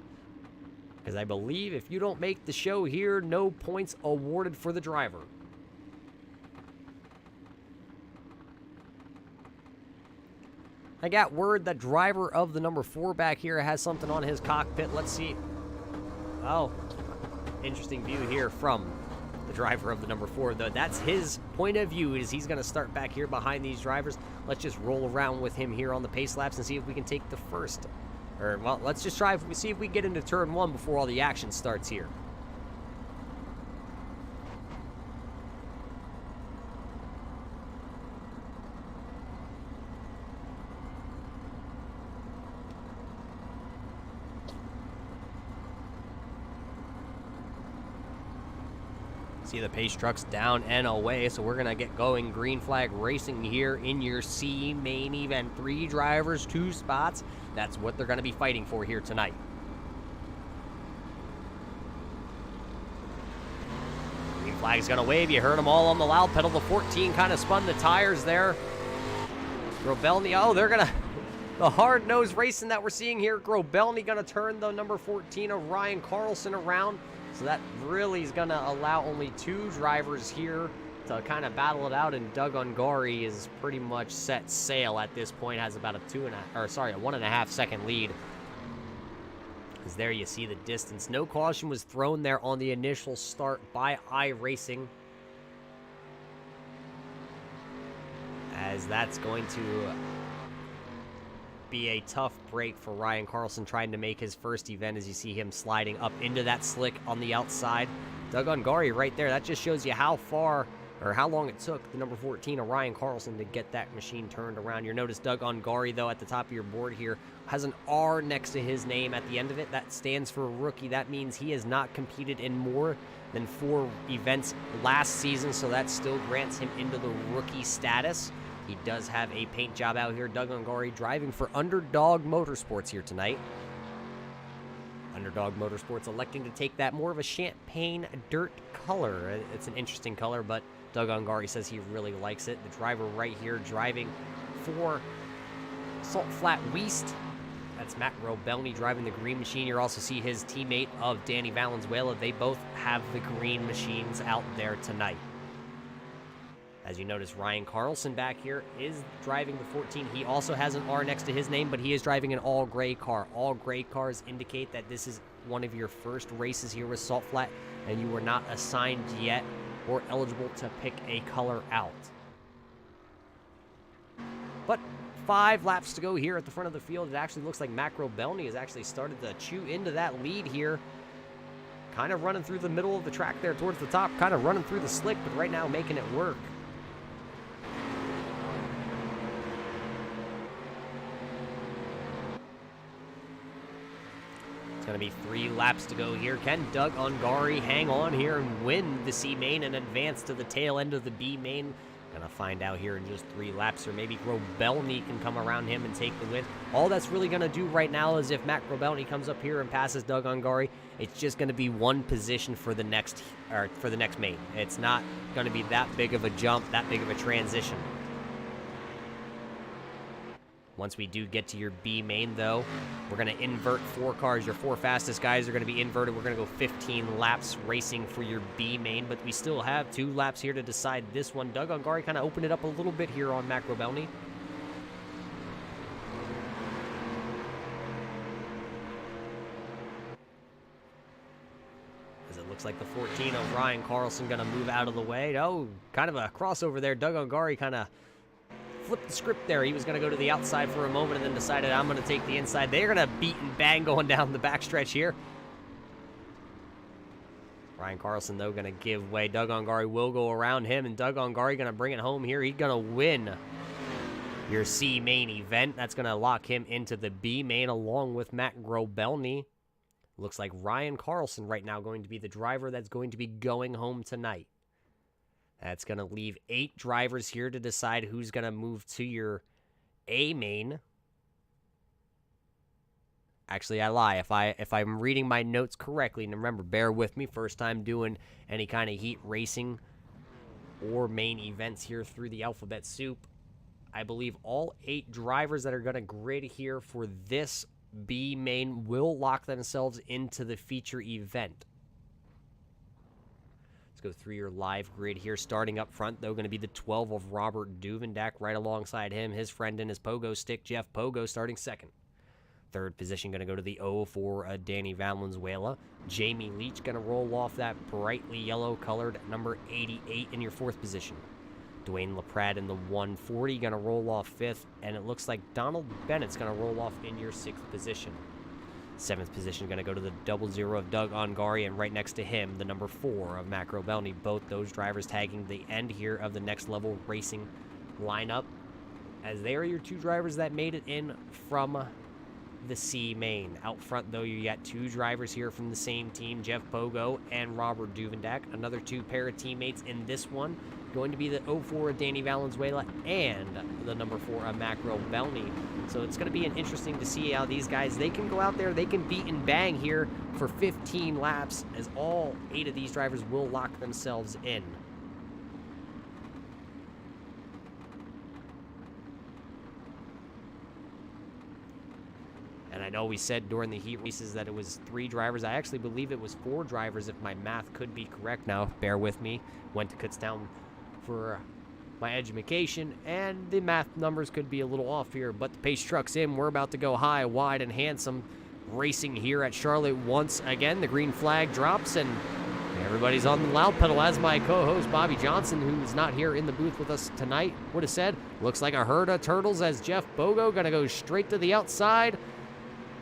because I believe if you don't make the show here, no points awarded for the driver. I got word that driver of the number 4 back here has something on his cockpit. Let's see. Oh, interesting view here from the driver of the number 4, though. That's his point of view, is he's going to start back here behind these drivers. Let's just roll around with him here on the pace laps and see if we can take the first. Or, well, let's just try, see if we get into turn 1 before all the action starts here. See the pace trucks down and away, so we're going to get going. Green flag racing here in your C main event. 3 drivers, 2 spots. That's what they're going to be fighting for here tonight. Green flag's going to wave. You heard them all on the loud pedal. The 14 kind of spun the tires there. Grobelny, oh, they're going to... The hard-nosed racing that we're seeing here. Grobelny going to turn the number 14 of Ryan Carlson around. So that really is going to allow only 2 drivers here to kind of battle it out, and Doug Ungari is pretty much set sail at this point. Has about a 1.5 second lead. As there you see the distance. No caution was thrown there on the initial start by iRacing, as that's going to be a tough break for Ryan Carlson trying to make his first event, as you see him sliding up into that slick on the outside. Doug Ungari right there. That just shows you how far or how long it took the number 14 of Ryan Carlson to get that machine turned around. You'll notice Doug Ungari, though, at the top of your board here has an R next to his name at the end of it. That stands for rookie. That means he has not competed in more than 4 events last season, so that still grants him into the rookie status. He does have a paint job out here. Doug Ungari driving for Underdog Motorsports here tonight. Underdog Motorsports electing to take that more of a champagne dirt color. It's an interesting color, but Doug Ungari says he really likes it. The driver right here driving for Salt Flat West. That's Matt Robelny driving the green machine. You also see his teammate of Danny Valenzuela. They both have the green machines out there tonight. As you notice, Ryan Carlson back here is driving the 14. He also has an R next to his name, but he is driving an all-gray car. All gray cars indicate that this is one of your first races here with Salt Flat, and you were not assigned yet or eligible to pick a color out. But 5 laps to go here at the front of the field. It actually looks like Macro Belny has actually started to chew into that lead here. Kind of running through the middle of the track there towards the top, kind of running through the slick, but right now making it work. It's going to be 3 laps to go here. Can Doug Ungari hang on here and win the C main and advance to the tail end of the B main? Gonna find out here in just 3 laps, or maybe Grobelny can come around him and take the win. All that's really gonna do right now is if Matt Grobelny comes up here and passes Doug Ungari, it's just gonna be 1 position for the next main. It's not gonna be that big of a jump, that big of a transition. Once we do get to your B main, though, we're going to invert 4 cars. Your 4 fastest guys are going to be inverted. We're going to go 15 laps racing for your B main, but we still have 2 laps here to decide this one. Doug Ungari kind of opened it up a little bit here on Macro Belny. As it looks like the 14 of Ryan Carlson going to move out of the way. Oh, kind of a crossover there. Doug Ungari kind of flipped the script there. He was going to go to the outside for a moment and then decided, I'm going to take the inside. They're going to beat and bang going down the backstretch here. Ryan Carlson, though, going to give way. Doug Ungari will go around him, and Doug Ungari going to bring it home here. He's going to win your C main event. That's going to lock him into the B main along with Matt Grobelny. Looks like Ryan Carlson right now going to be the driver that's going to be going home tonight. That's going to leave 8 drivers here to decide who's going to move to your A main. Actually, I lie. If I'm reading my notes correctly, and remember, bear with me, first time doing any kind of heat racing or main events here through the alphabet soup. I believe all 8 drivers that are going to grid here for this B main will lock themselves into the feature event. Go through your live grid here. Starting up front, though, going to be the 12 of Robert Duvendak. Right alongside him, his friend in his pogo stick, Jeff Pogo, starting second. Third position going to go to the 0 for Danny Valenzuela. Jamie Leach going to roll off that brightly yellow-colored number 88 in your 4th position. Dwayne LaPrade in the 140 going to roll off 5th, and it looks like Donald Bennett's going to roll off in your 6th position. 7th position going to go to the 00 of Doug Ungari, and right next to him, the number 4 of Macro Belny. Both those drivers tagging the end here of the Next Level Racing lineup, as they are your 2 drivers that made it in from the C main. Out front, though, you got 2 drivers here from the same team, Jeff Pogo and Robert Duvendak. Another 2 pair of teammates in this one, going to be the 04 of Danny Valenzuela and the number 4 of Macro Belny. So it's going to be interesting to see how these guys, they can go out there, they can beat and bang here for 15 laps, as all 8 of these drivers will lock themselves in. And I know we said during the heat races that it was 3 drivers. I actually believe it was 4 drivers, if my math could be correct. Now, bear with me. Went to Kutztown for my education, and the math numbers could be a little off here, but the pace truck's in. We're about to go high, wide, and handsome racing here at Charlotte once again. The green flag drops, and everybody's on the loud pedal, as my co-host Bobby Johnson, who's not here in the booth with us tonight, would have said. Looks like a herd of turtles as Jeff Bogo going to go straight to the outside.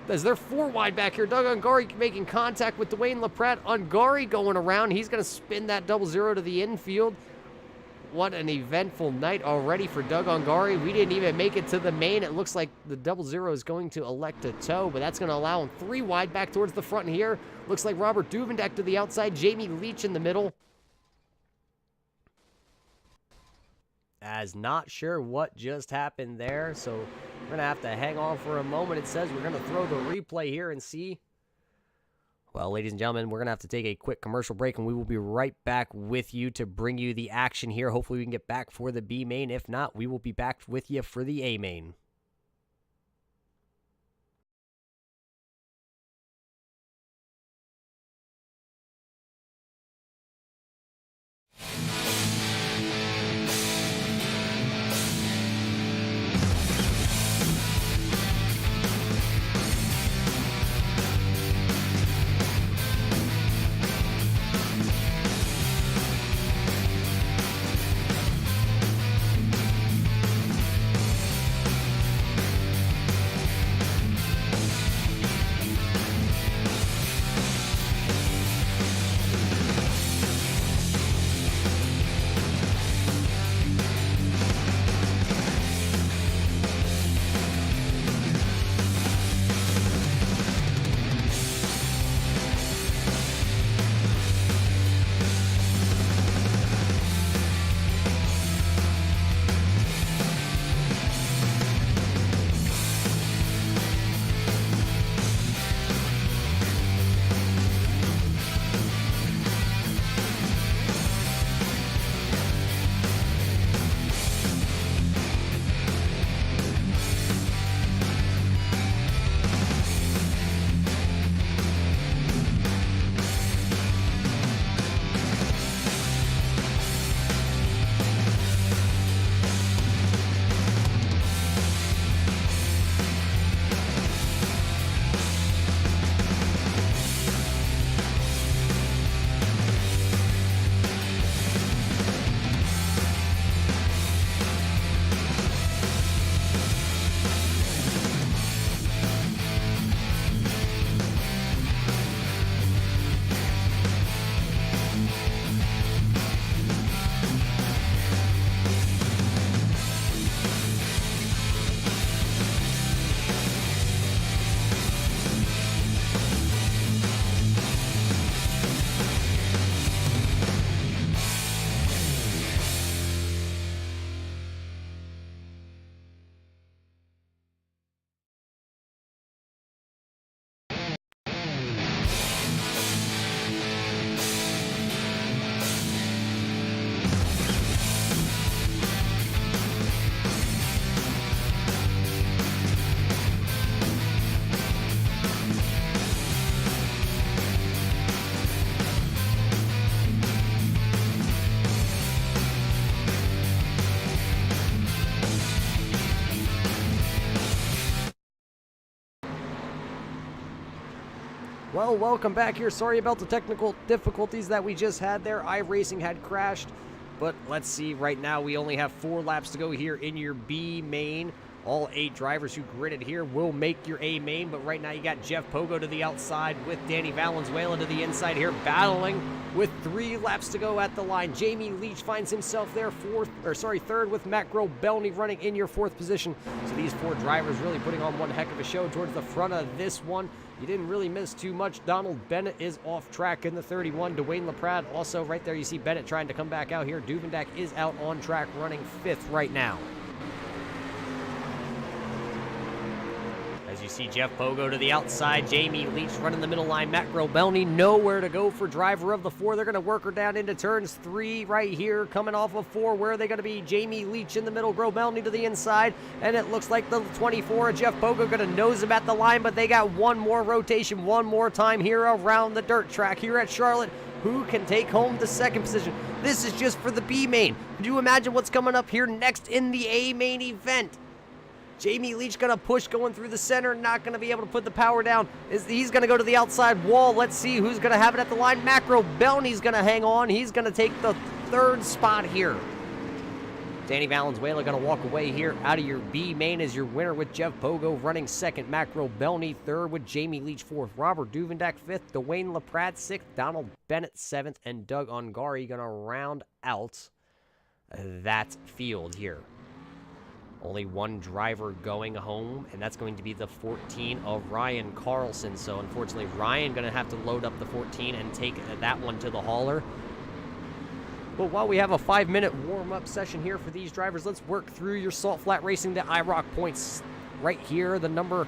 As they're 4 wide back here, Doug Ungari making contact with Dwayne LaPrade. Ungari going around. He's going to spin that 00 to the infield. What an eventful night already for Doug Ungari. We didn't even make it to the main. It looks like the 00 is going to elect a tow, but that's going to allow him 3 wide back towards the front here. Looks like Robert Duvendak to the outside, Jamie Leach in the middle. As not sure what just happened there, so we're going to have to hang on for a moment. It says we're going to throw the replay here and see. Well, ladies and gentlemen, we're going to have to take a quick commercial break, and we will be right back with you to bring you the action here. Hopefully we can get back for the B main. If not, we will be back with you for the A main. Well, welcome back here. Sorry about the technical difficulties that we just had there. iRacing had crashed, but let's see. Right now, we only have 4 laps to go here in your B main. All 8 drivers who gridded here will make your A main, but right now you got Jeff Pogo to the outside with Danny Valenzuela to the inside here, battling with 3 laps to go at the line. Jamie Leach finds himself there third with Matt Grobelny running in your 4th position. So these 4 drivers really putting on one heck of a show towards the front of this one. You didn't really miss too much. Donald Bennett is off track in the 31. Dwayne LaPrade also right there. You see Bennett trying to come back out here. Duvendak is out on track running 5th right now. As you see Jeff Pogo to the outside, Jamie Leach running the middle line, Matt Grobelny nowhere to go for driver of the 4. They're going to work her down into turns 3 right here, coming off of 4. Where are they going to be? Jamie Leach in the middle, Grobelny to the inside, and it looks like the 24, Jeff Pogo, going to nose him at the line, but they got one more rotation, one more time here around the dirt track here at Charlotte. Who can take home the 2nd position? This is just for the B main. Could you imagine what's coming up here next in the A main event? Jamie Leach going to push going through the center, not going to be able to put the power down. He's going to go to the outside wall. Let's see who's going to have it at the line. Matt Grobelny's going to hang on. He's going to take the 3rd spot here. Danny Valenzuela going to walk away here out of your B main as your winner with Jeff Pogo running 2nd. Matt Grobelny 3rd with Jamie Leach 4th. Robert Duvendak 5th. Dwayne LaPrade 6th. Donald Bennett 7th. And Doug Ungari going to round out that field here. Only 1 driver going home, and that's going to be the 14 of Ryan Carlson. So unfortunately, Ryan going to have to load up the 14 and take that one to the hauler. But while we have a 5-minute warm-up session here for these drivers, let's work through your Salt Flat Racing, the IROC points right here. The man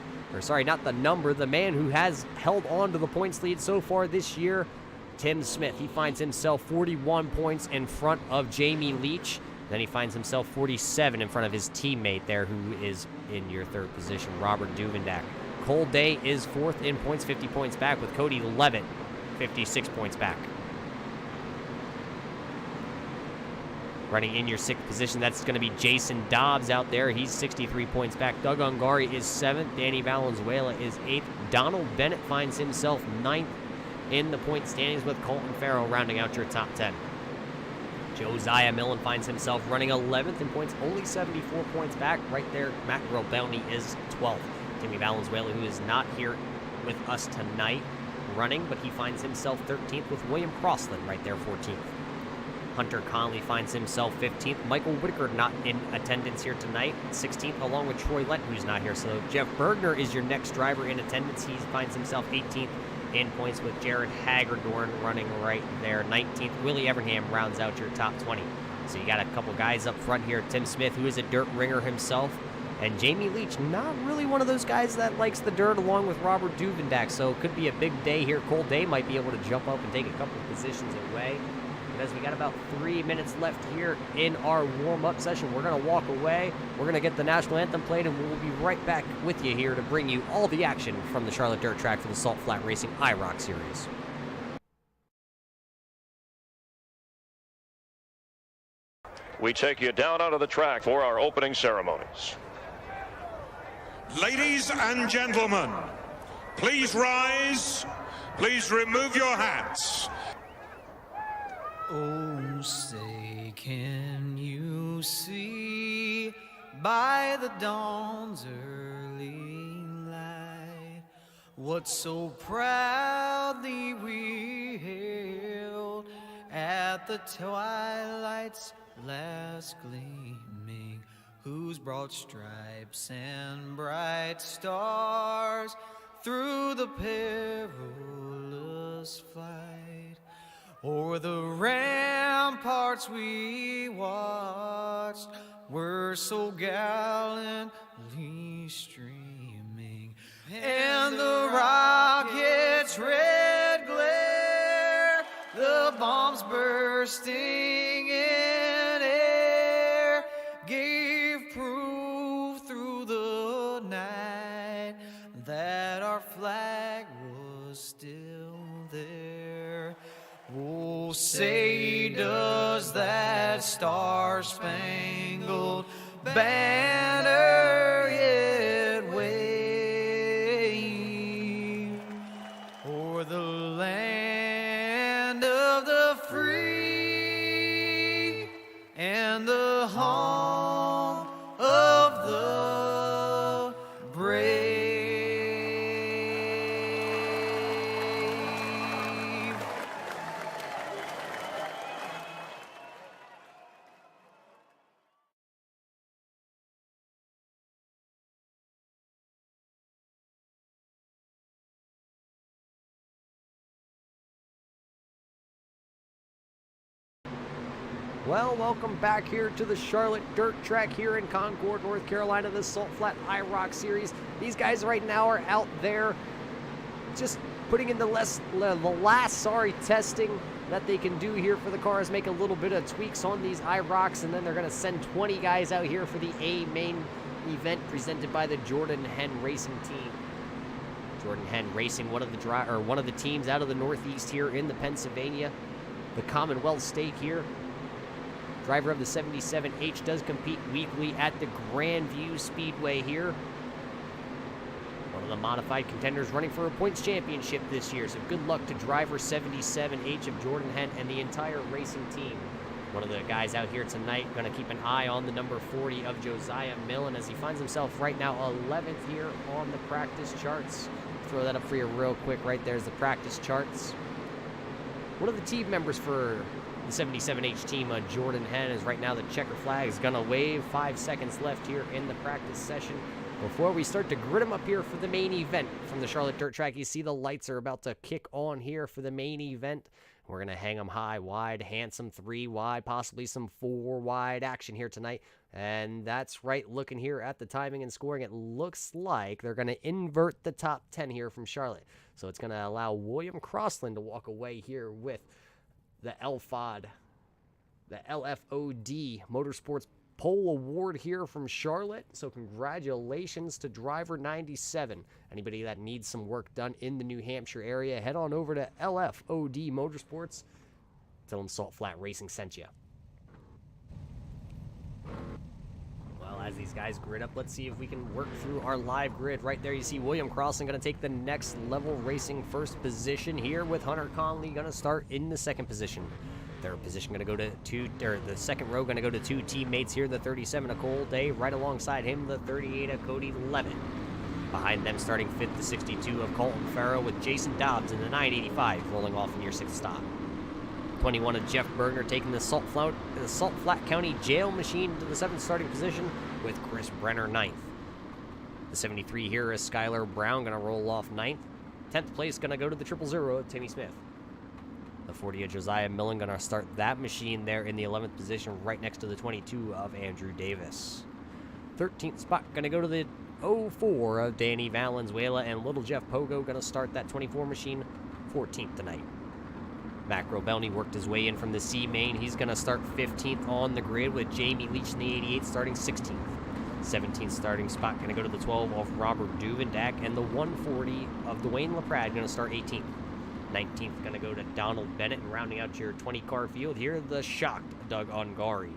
who has held on to the points lead so far this year, Tim Smith. He finds himself 41 points in front of Jamie Leach. Then he finds himself 47 in front of his teammate there, who is in your 3rd position, Robert Duvendak. Cole Day is 4th in points, 50 points back, with Cody Levitt, 56 points back. Running in your 6th position, that's going to be Jason Dobbs out there. He's 63 points back. Doug Ungari is 7th. Danny Valenzuela is 8th. Donald Bennett finds himself 9th in the point standings, with Colton Farrell rounding out your top 10. Josiah Millen finds himself running 11th in points, only 74 points back. Right there, Matt Grobelny is 12th. Timmy Valenzuela, who is not here with us tonight running, but he finds himself 13th with William Crossland right there, 14th. Hunter Conley finds himself 15th. Michael Whitaker not in attendance here tonight, 16th, along with Troy Lent, who's not here. So Jeff Bergner is your next driver in attendance. He finds himself 18th in points, with Jared Hagerdorn running right there, 19th. Willie Evernham rounds out your top 20. So you got a couple guys up front here. Tim Smith, who is a dirt ringer himself, and Jamie Leach, not really one of those guys that likes the dirt, along with Robert Duvendak. So it could be a big day here. Cole Day might be able to jump up and take a couple positions away. But as we got about 3 minutes left here in our warm-up session, we're going to walk away. We're going to get the national anthem played, and we'll be right back with you here to bring you all the action from the Charlotte Dirt Track for the Salt Flat Racing IROC Series. We take you down onto the track for our opening ceremonies. Ladies and gentlemen, please rise. Please remove your hats. Oh, say, can you see by the dawn's early light what so proudly we hailed at the twilight's last gleaming, whose broad stripes and bright stars through the perilous fight o'er the ramparts we watched were so gallantly streaming, and the rocket's red glare, the bombs bursting in air, gave proof through the night that our flag was still there. Oh, say does that star-spangled banner yet wave o'er Well, welcome back here to the Charlotte Dirt Track here in Concord, North Carolina, the Salt Flat IROC Series. These guys right now are out there just putting in the last testing that they can do here for the cars, make a little bit of tweaks on these IROCs, and then they're going to send 20 guys out here for the A main event presented by the Jordan Henn Racing team. Jordan Henn Racing, one of the teams out of the Northeast here in the Pennsylvania, the Commonwealth Stake here. Driver of the 77H does compete weekly at the Grandview Speedway here. One of the modified contenders running for a points championship this year. So good luck to driver 77H of Jordan Henn and the entire racing team. One of the guys out here tonight going to keep an eye on the number 40 of Josiah Millen as he finds himself right now 11th here on the practice charts. Throw that up for you real quick. Right there's the practice charts. One of the team members for the 77H team, Jordan Henn, is right now the checker flag is going to wave. 5 seconds left here in the practice session before we start to grid them up here for the main event from the Charlotte Dirt Track. You see the lights are about to kick on here for the main event. We're going to hang them high, wide, handsome, 3 wide, possibly some 4 wide action here tonight. And that's right, looking here at the timing and scoring, it looks like they're going to invert the top 10 here from Charlotte. So it's going to allow William Crossland to walk away here with the LFOD, the LFOD Motorsports Pole Award here from Charlotte. So congratulations to driver 97. Anybody that needs some work done in the New Hampshire area, head on over to LFOD Motorsports. Tell them Salt Flat Racing sent you. Well, as these guys grid up, let's see if we can work through our live grid. Right there you see William Crossland going to take the Next Level Racing first position here, with Hunter Conley going to start in the second position. Third position going to go to the second row going to go to 2 teammates here, the 37 of Cole Day, right alongside him the 38 of Cody Levitt. Behind them, starting 5th, the 62 of Colton Farrow, with Jason Dobbs in the 985 rolling off in your 6th stop. 21 of Jeff Bergner taking the Salt Flat County Jail Machine to the 7th starting position, with Chris Brenner 9th. The 73 here is Skylar Brown going to roll off 9th. 10th place going to go to the 000 of Timmy Smith. The 40 of Josiah Millen going to start that machine there in the 11th position, right next to the 22 of Andrew Davis. 13th spot going to go to the 04 of Danny Valenzuela, and Little Jeff Pogo going to start that 24 machine 14th tonight. Mac Robelny worked his way in from the C main. He's going to start 15th on the grid, with Jamie Leach in the 88 starting 16th. 17th starting spot going to go to the 12 of Robert Duvendak, and the 140 of Dwayne LaPrade going to start 18th. 19th going to go to Donald Bennett, and rounding out your 20-car field here, the shocked Doug Ungari.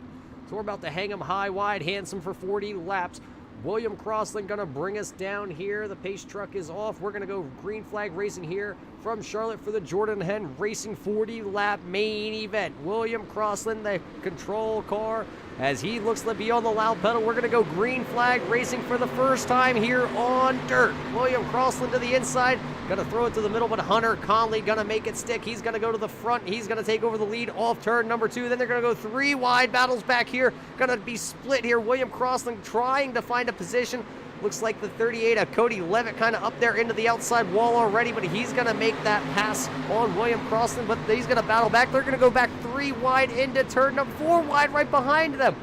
So we're about to hang him high, wide, handsome for 40 laps. William Crossland going to bring us down here. The pace truck is off. We're going to go green flag racing here from Charlotte for the Jordan Henn Racing 40-lap main event. William Crossland, the control car, as he looks to be on the loud pedal. We're going to go green flag racing for the first time here on dirt. William Crossland to the inside, going to throw it to the middle, but Hunter Conley going to make it stick. He's going to go to the front. He's going to take over the lead off turn number 2. Then they're going to go 3 wide. Battles back here. Going to be split here. William Crossland trying to find a position. Looks like the 38 of Cody Levitt kind of up there into the outside wall already, but he's going to make that pass on William Crossland, but he's going to battle back. They're going to go back 3 wide into turn number 4 wide right behind them.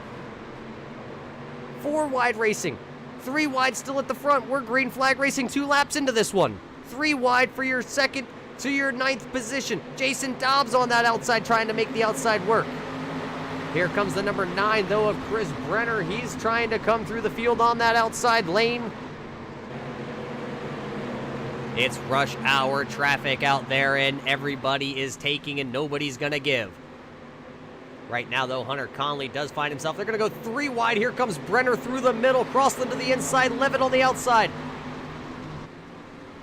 4 wide racing. 3 wide still at the front. We're green flag racing 2 laps into this one. 3 wide for your 2nd to your 9th position. Jason Dobbs on that outside trying to make the outside work. Here comes the number 9, though, of Chris Brenner. He's trying to come through the field on that outside lane. It's rush hour traffic out there, and everybody is taking and nobody's going to give. Right now, though, Hunter Conley does find himself. They're going to go 3 wide. Here comes Brenner through the middle. Crossland to the inside. Levitt on the outside.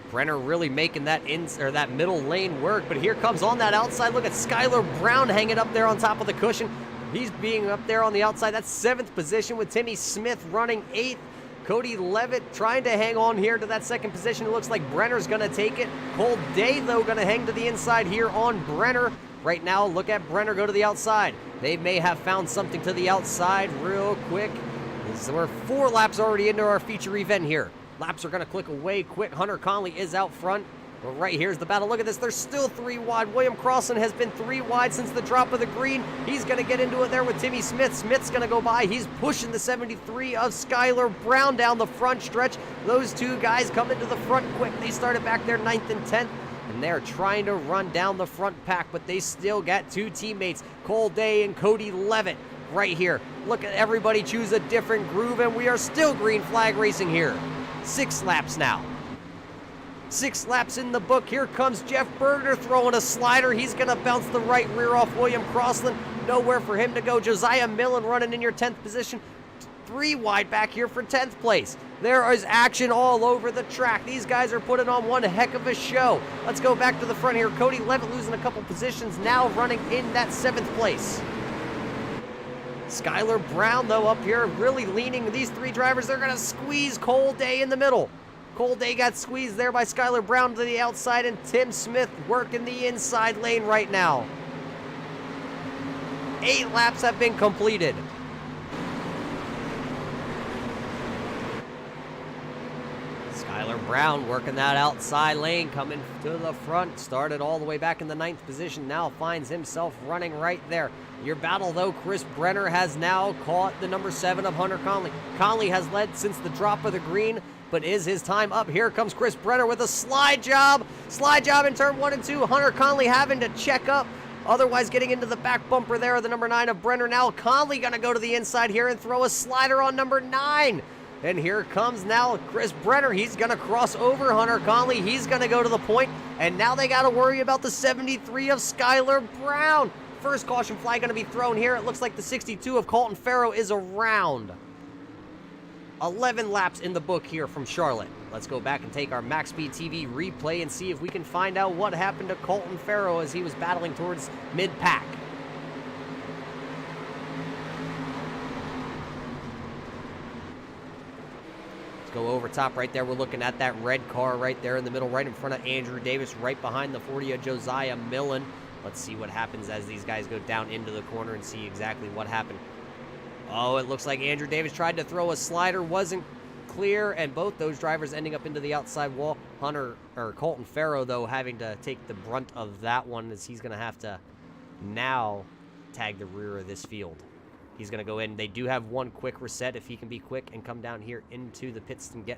Brenner really making that that middle lane work, but here comes on that outside. Look at Skylar Brown hanging up there on top of the cushion. He's being up there on the outside. That's 7th position, with Timmy Smith running 8th. Cody Levitt trying to hang on here to that 2nd position. It looks like Brenner's going to take it. Cole Day, though, going to hang to the inside here on Brenner. Right now, look at Brenner go to the outside. They may have found something to the outside real quick. So we're 4 laps already into our feature event here. Laps are going to click away quick. Hunter Conley is out front. Well, right here's the battle. Look at this. They're still 3 wide. William Crossland has been 3 wide since the drop of the green. He's going to get into it there with Timmy Smith. Smith's going to go by. He's pushing the 73 of Skylar Brown down the front stretch. Those 2 guys come into the front quick. They started back there 9th and 10th. And they're trying to run down the front pack, but they still got 2 teammates, Cole Day and Cody Levitt, right here. Look at everybody choose a different groove, and we are still green flag racing here. 6 laps now. 6 laps in the book. Here comes Jeff Berger throwing a slider. He's going to bounce the right rear off William Crossland. Nowhere for him to go. Josiah Millen running in your 10th position. 3 wide back here for 10th place. There is action all over the track. These guys are putting on one heck of a show. Let's go back to the front here. Cody Levitt losing a couple positions, now running in that 7th place. Skylar Brown, though, up here really leaning. These 3 drivers, they're going to squeeze Cole Day in the middle. Cole Day got squeezed there by Skylar Brown to the outside, and Tim Smith working the inside lane right now. 8 laps have been completed. Skylar Brown working that outside lane, coming to the front, started all the way back in the 9th position, now finds himself running right there. Your battle, though, Chris Brenner has now caught the number 7 of Hunter Conley. Conley has led since the drop of the green, but is his time up? Here comes Chris Brenner with a slide job. Slide job in turn 1 and 2. Hunter Conley having to check up, otherwise getting into the back bumper there of the number 9 of Brenner. Now Conley going to go to the inside here and throw a slider on number 9. And here comes now Chris Brenner. He's going to cross over Hunter Conley. He's going to go to the point. And now they got to worry about the 73 of Skylar Brown. First caution flag going to be thrown here. It looks like the 62 of Colton Farrow is around. 11 laps in the book here from Charlotte. Let's go back and take our MaxSpeedTV replay and see if we can find out what happened to Colton Farrow as he was battling towards mid-pack. Go over top right there. We're looking at that red car right there in the middle, right in front of Andrew Davis, right behind the 40 of Josiah Millen. Let's see what happens as these guys go down into the corner and see exactly what happened. Oh, it looks like Andrew Davis tried to throw a slider, wasn't clear, and both those drivers ending up into the outside wall. Colton Farrow, though, having to take the brunt of that one as he's going to have to now tag the rear of this field. He's going to go in. They do have one quick reset if he can be quick and come down here into the pits and get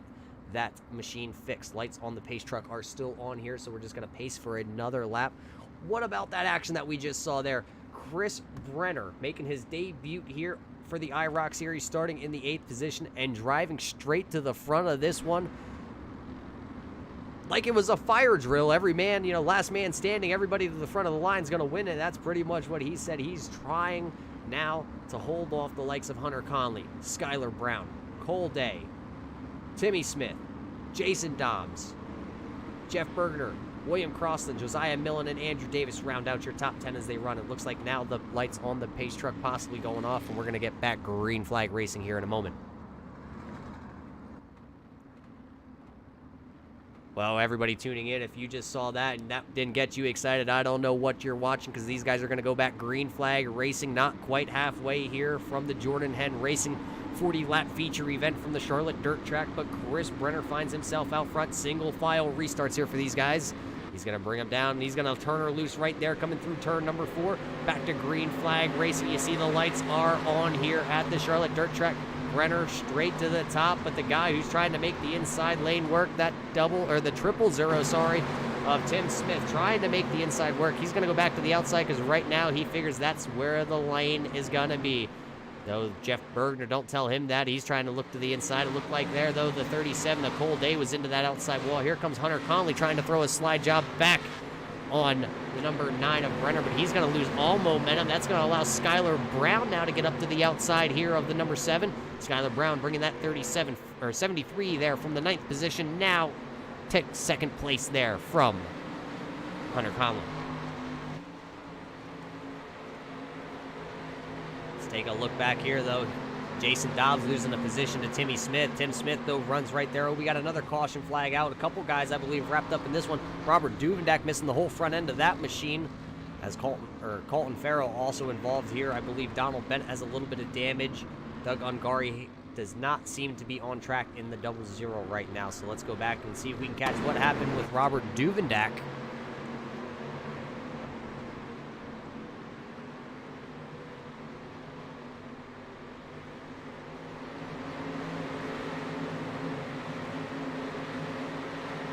that machine fixed. Lights on the pace truck are still on here, so we're just going to pace for another lap. What about that action that we just saw there? Chris Brenner making his debut here for the IROC series, starting in the 8th position and driving straight to the front of this one. Like it was a fire drill. Every man, last man standing, everybody to the front of the line is going to win it. That's pretty much what he said. He's trying now to hold off the likes of Hunter Conley, Skylar Brown, Cole Day, Timmy Smith, Jason Dobbs, Jeff Berger, William Crossland, Josiah Millen, and Andrew Davis round out your top 10 as they run. It looks like now the lights on the pace truck possibly going off, and we're going to get back green flag racing here in a moment. Well, everybody tuning in, if you just saw that and that didn't get you excited, I don't know what you're watching, because these guys are going to go back green flag racing, not quite halfway here from the Jordan Henn Racing 40-lap feature event from the Charlotte dirt track, but Chris Brenner finds himself out front. Single file restarts here for these guys. He's going to bring him down, and he's going to turn her loose right there, coming through turn number 4. Back to green flag racing. You see the lights are on here at the Charlotte dirt track. Brenner straight to the top, but the guy who's trying to make the inside lane work, that the 000, of Tim Smith, trying to make the inside work. He's going to go back to the outside because right now he figures that's where the lane is going to be. Though Jeff Bergner, don't tell him that. He's trying to look to the inside. It looked like there, though, the 37, the Cole Day, was into that outside wall. Here comes Hunter Conley trying to throw a slide job back on the number 9 of Brenner, but he's going to lose all momentum. That's going to allow Skylar Brown now to get up to the outside here of the number 7. Skylar Brown bringing that 73 there from the 9th position. Now takes 2nd place there from Hunter Conley. Let's take a look back here, though. Jason Dobbs losing a position to Timmy Smith. Tim Smith, though, runs right there. Oh, we got another caution flag out. A couple guys, I believe, wrapped up in this one. Robert Duvendak missing the whole front end of that machine. As Colton Farrow also involved here. I believe Donald Bennett has a little bit of damage. Doug Ungari does not seem to be on track in the 00 right now. So let's go back and see if we can catch what happened with Robert Duvendak.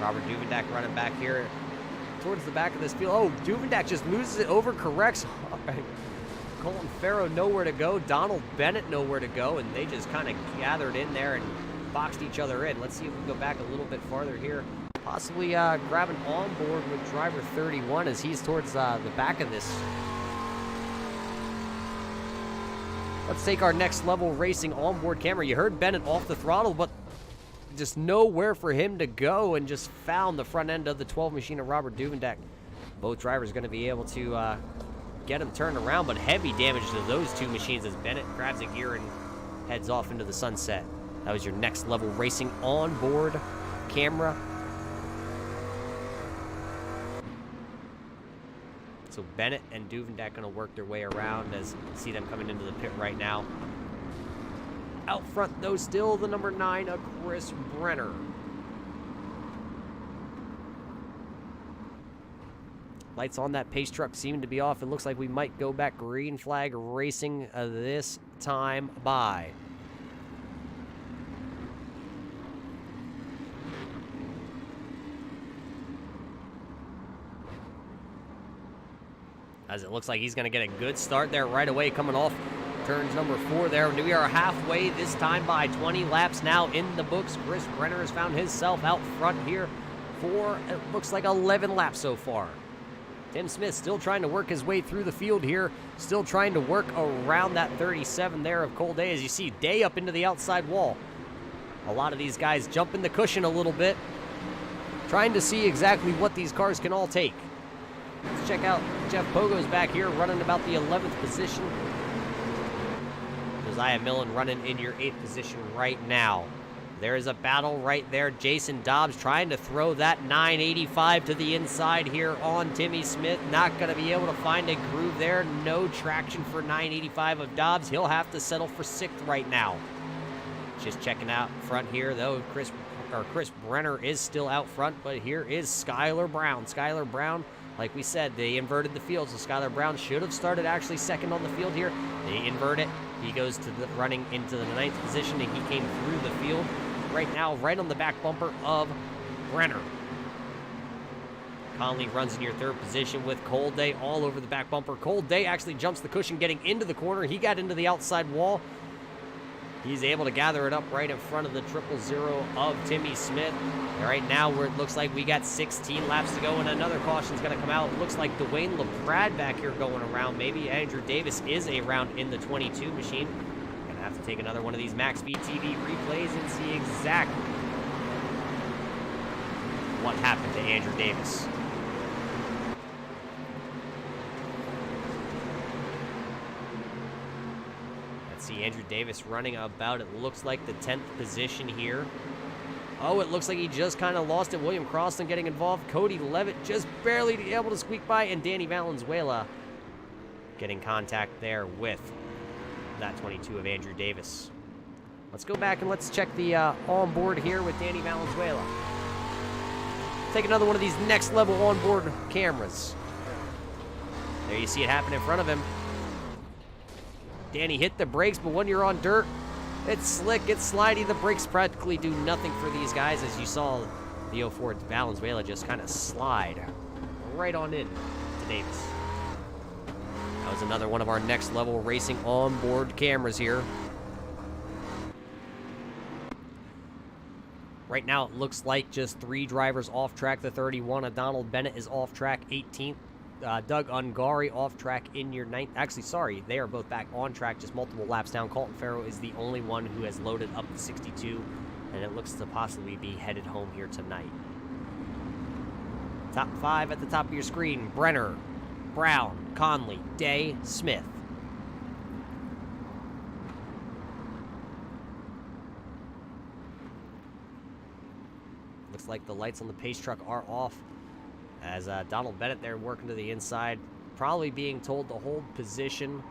Robert Duvendak running back here towards the back of this field. Oh, Duvendak just loses it, overcorrects. Colton Farrow nowhere to go. Donald Bennett nowhere to go, and they just kind of gathered in there and boxed each other in. Let's see if we can go back a little bit farther here. Possibly grabbing on board with driver 31 as he's towards the back of this. Let's take our next level racing onboard camera. You heard Bennett off the throttle, but just nowhere for him to go, and just found the front end of the 12 machine of Robert Duvendak. Both drivers going to be able to get him turned around, but heavy damage to those two machines as Bennett grabs a gear and heads off into the sunset. That was your next level racing onboard camera. So Bennett and Duvendak going to work their way around as you see them coming into the pit right now. Out front, though, still the number 9 of Chris Brenner. Lights on that pace truck seem to be off. It looks like we might go back green flag racing this time by. As it looks like he's going to get a good start there right away coming off turns number 4 there. We are halfway this time by 20 laps now in the books. Chris Brenner has found himself out front here for, it looks like 11 laps so far. Tim Smith still trying to work his way through the field here. Still trying to work around that 37 there of Cole Day as you see Day up into the outside wall. A lot of these guys jumping the cushion a little bit. Trying to see exactly what these cars can all take. Let's check out Jeff Pogo's back here running about the 11th position. Josiah Millen running in your 8th position right now. There is a battle right there. Jason Dobbs trying to throw that 985 to the inside here on Timmy Smith. Not going to be able to find a groove there. No traction for 985 of Dobbs. He'll have to settle for 6th right now. Just checking out front here, though. Chris Brenner is still out front, but here is Skylar Brown. Skylar Brown, like we said, they inverted the field, so Skylar Brown should have started actually second on the field here. They invert it. He goes to the running into the 9th position, and he came through the field right now, right on the back bumper of Brenner. Conley runs in your 3rd position with Cole Day all over the back bumper. Cole Day actually jumps the cushion getting into the corner. He got into the outside wall. He's able to gather it up right in front of the 000 of Timmy Smith. Right now, where it looks like we got 16 laps to go, and another caution's going to come out. It looks like Dwayne LaPrade back here going around. Maybe Andrew Davis is around in the 22 machine. Gonna have to take another one of these MaxSpeedTV replays and see exactly what happened to Andrew Davis. See Andrew Davis running about, it looks like the 10th position here. Oh, it looks like he just kind of lost it. William Croston getting involved. Cody Levitt just barely able to squeak by, and Danny Valenzuela getting contact there with that 22 of Andrew Davis. Let's go back and let's check the onboard here with Danny Valenzuela. Take another one of these next level onboard cameras. There you see it happen in front of him. Danny hit the brakes, but when you're on dirt, it's slick, it's slidey. The brakes practically do nothing for these guys, as you saw the 04 Valenzuela just kind of slide right on in to Davis. That was another one of our next level racing onboard cameras here. Right now, it looks like just 3 drivers off track. The 31 of Donald Bennett is off track, 18th. Doug Ungari off track in your 9th. Actually, sorry, they are both back on track, just multiple laps down. Colton Farrow is the only one who has loaded up the 62, and it looks to possibly be headed home here tonight. Top 5 at the top of your screen: Brenner, Brown, Conley, Day, Smith. Looks like the lights on the pace truck are off, as Donald Bennett there working to the inside, probably being told to hold position.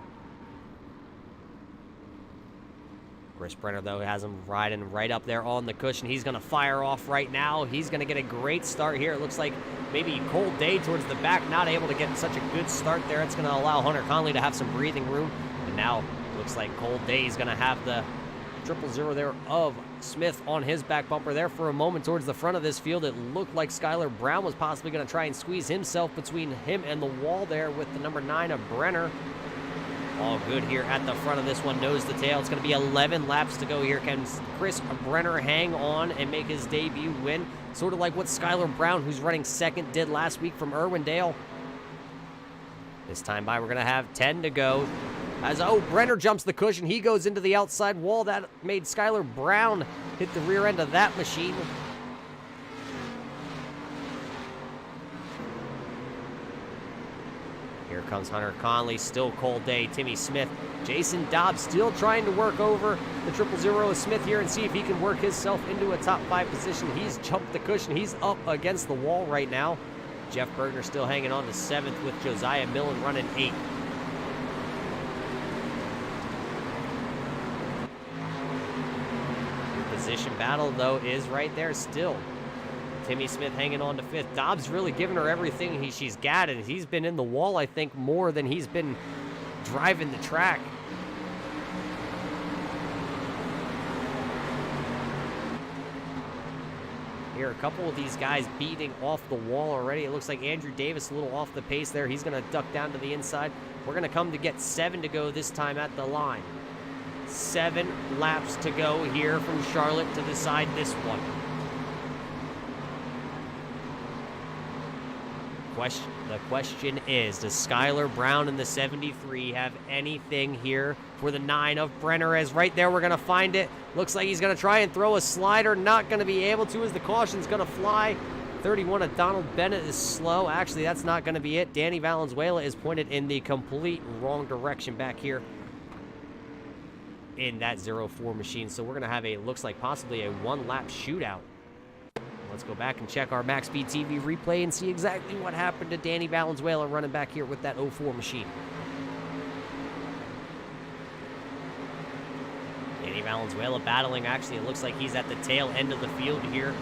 Chris Brenner, though, has him riding right up there on the cushion. He's going to fire off right now. He's going to get a great start here. It looks like maybe Cold Day towards the back, not able to get such a good start there. It's going to allow Hunter Conley to have some breathing room. And now looks like Cold Day is going to have the 000 there of Smith on his back bumper there for a moment towards the front of this field. It looked like Skylar Brown was possibly going to try and squeeze himself between him and the wall there with the number 9 of Brenner. All good here at the front of this one, nose to tail. It's going to be 11 laps to go here. Can Chris Brenner hang on and make his debut win? Sort of like what Skylar Brown, who's running second, did last week from Irwindale. This time by, we're going to have 10 to go. As, Brenner jumps the cushion. He goes into the outside wall. That made Skylar Brown hit the rear end of that machine. Here comes Hunter Conley, still Cold Day, Timmy Smith. Jason Dobbs still trying to work over the 000 of Smith here and see if he can work himself into a top 5 position. He's jumped the cushion. He's up against the wall right now. Jeff Bergner still hanging on to 7th with Josiah Millen running 8th. Position battle, though, is right there still. Timmy Smith hanging on to 5th. Dobbs really giving her everything she's got, and he's been in the wall, I think, more than he's been driving the track. Here, a couple of these guys beating off the wall already. It looks like Andrew Davis a little off the pace there. He's going to duck down to the inside. We're going to come to get 7 to go this time at the line. 7 laps to go here from Charlotte to decide this one. The question is, does Skylar Brown in the 73 have anything here for the 9 of Brenner? As right there, we're going to find it. Looks like he's going to try and throw a slider. Not going to be able to as the caution's going to fly. 31 of Donald Bennett is slow. Actually, that's not going to be it. Danny Valenzuela is pointed in the complete wrong direction back here in that 04 machine. So we're going to have looks like possibly a 1-lap shootout. Let's go back and check our MaxSpeedTV replay and see exactly what happened to Danny Valenzuela running back here with that 04 machine. Danny Valenzuela battling. Actually, it looks like he's at the tail end of the field here.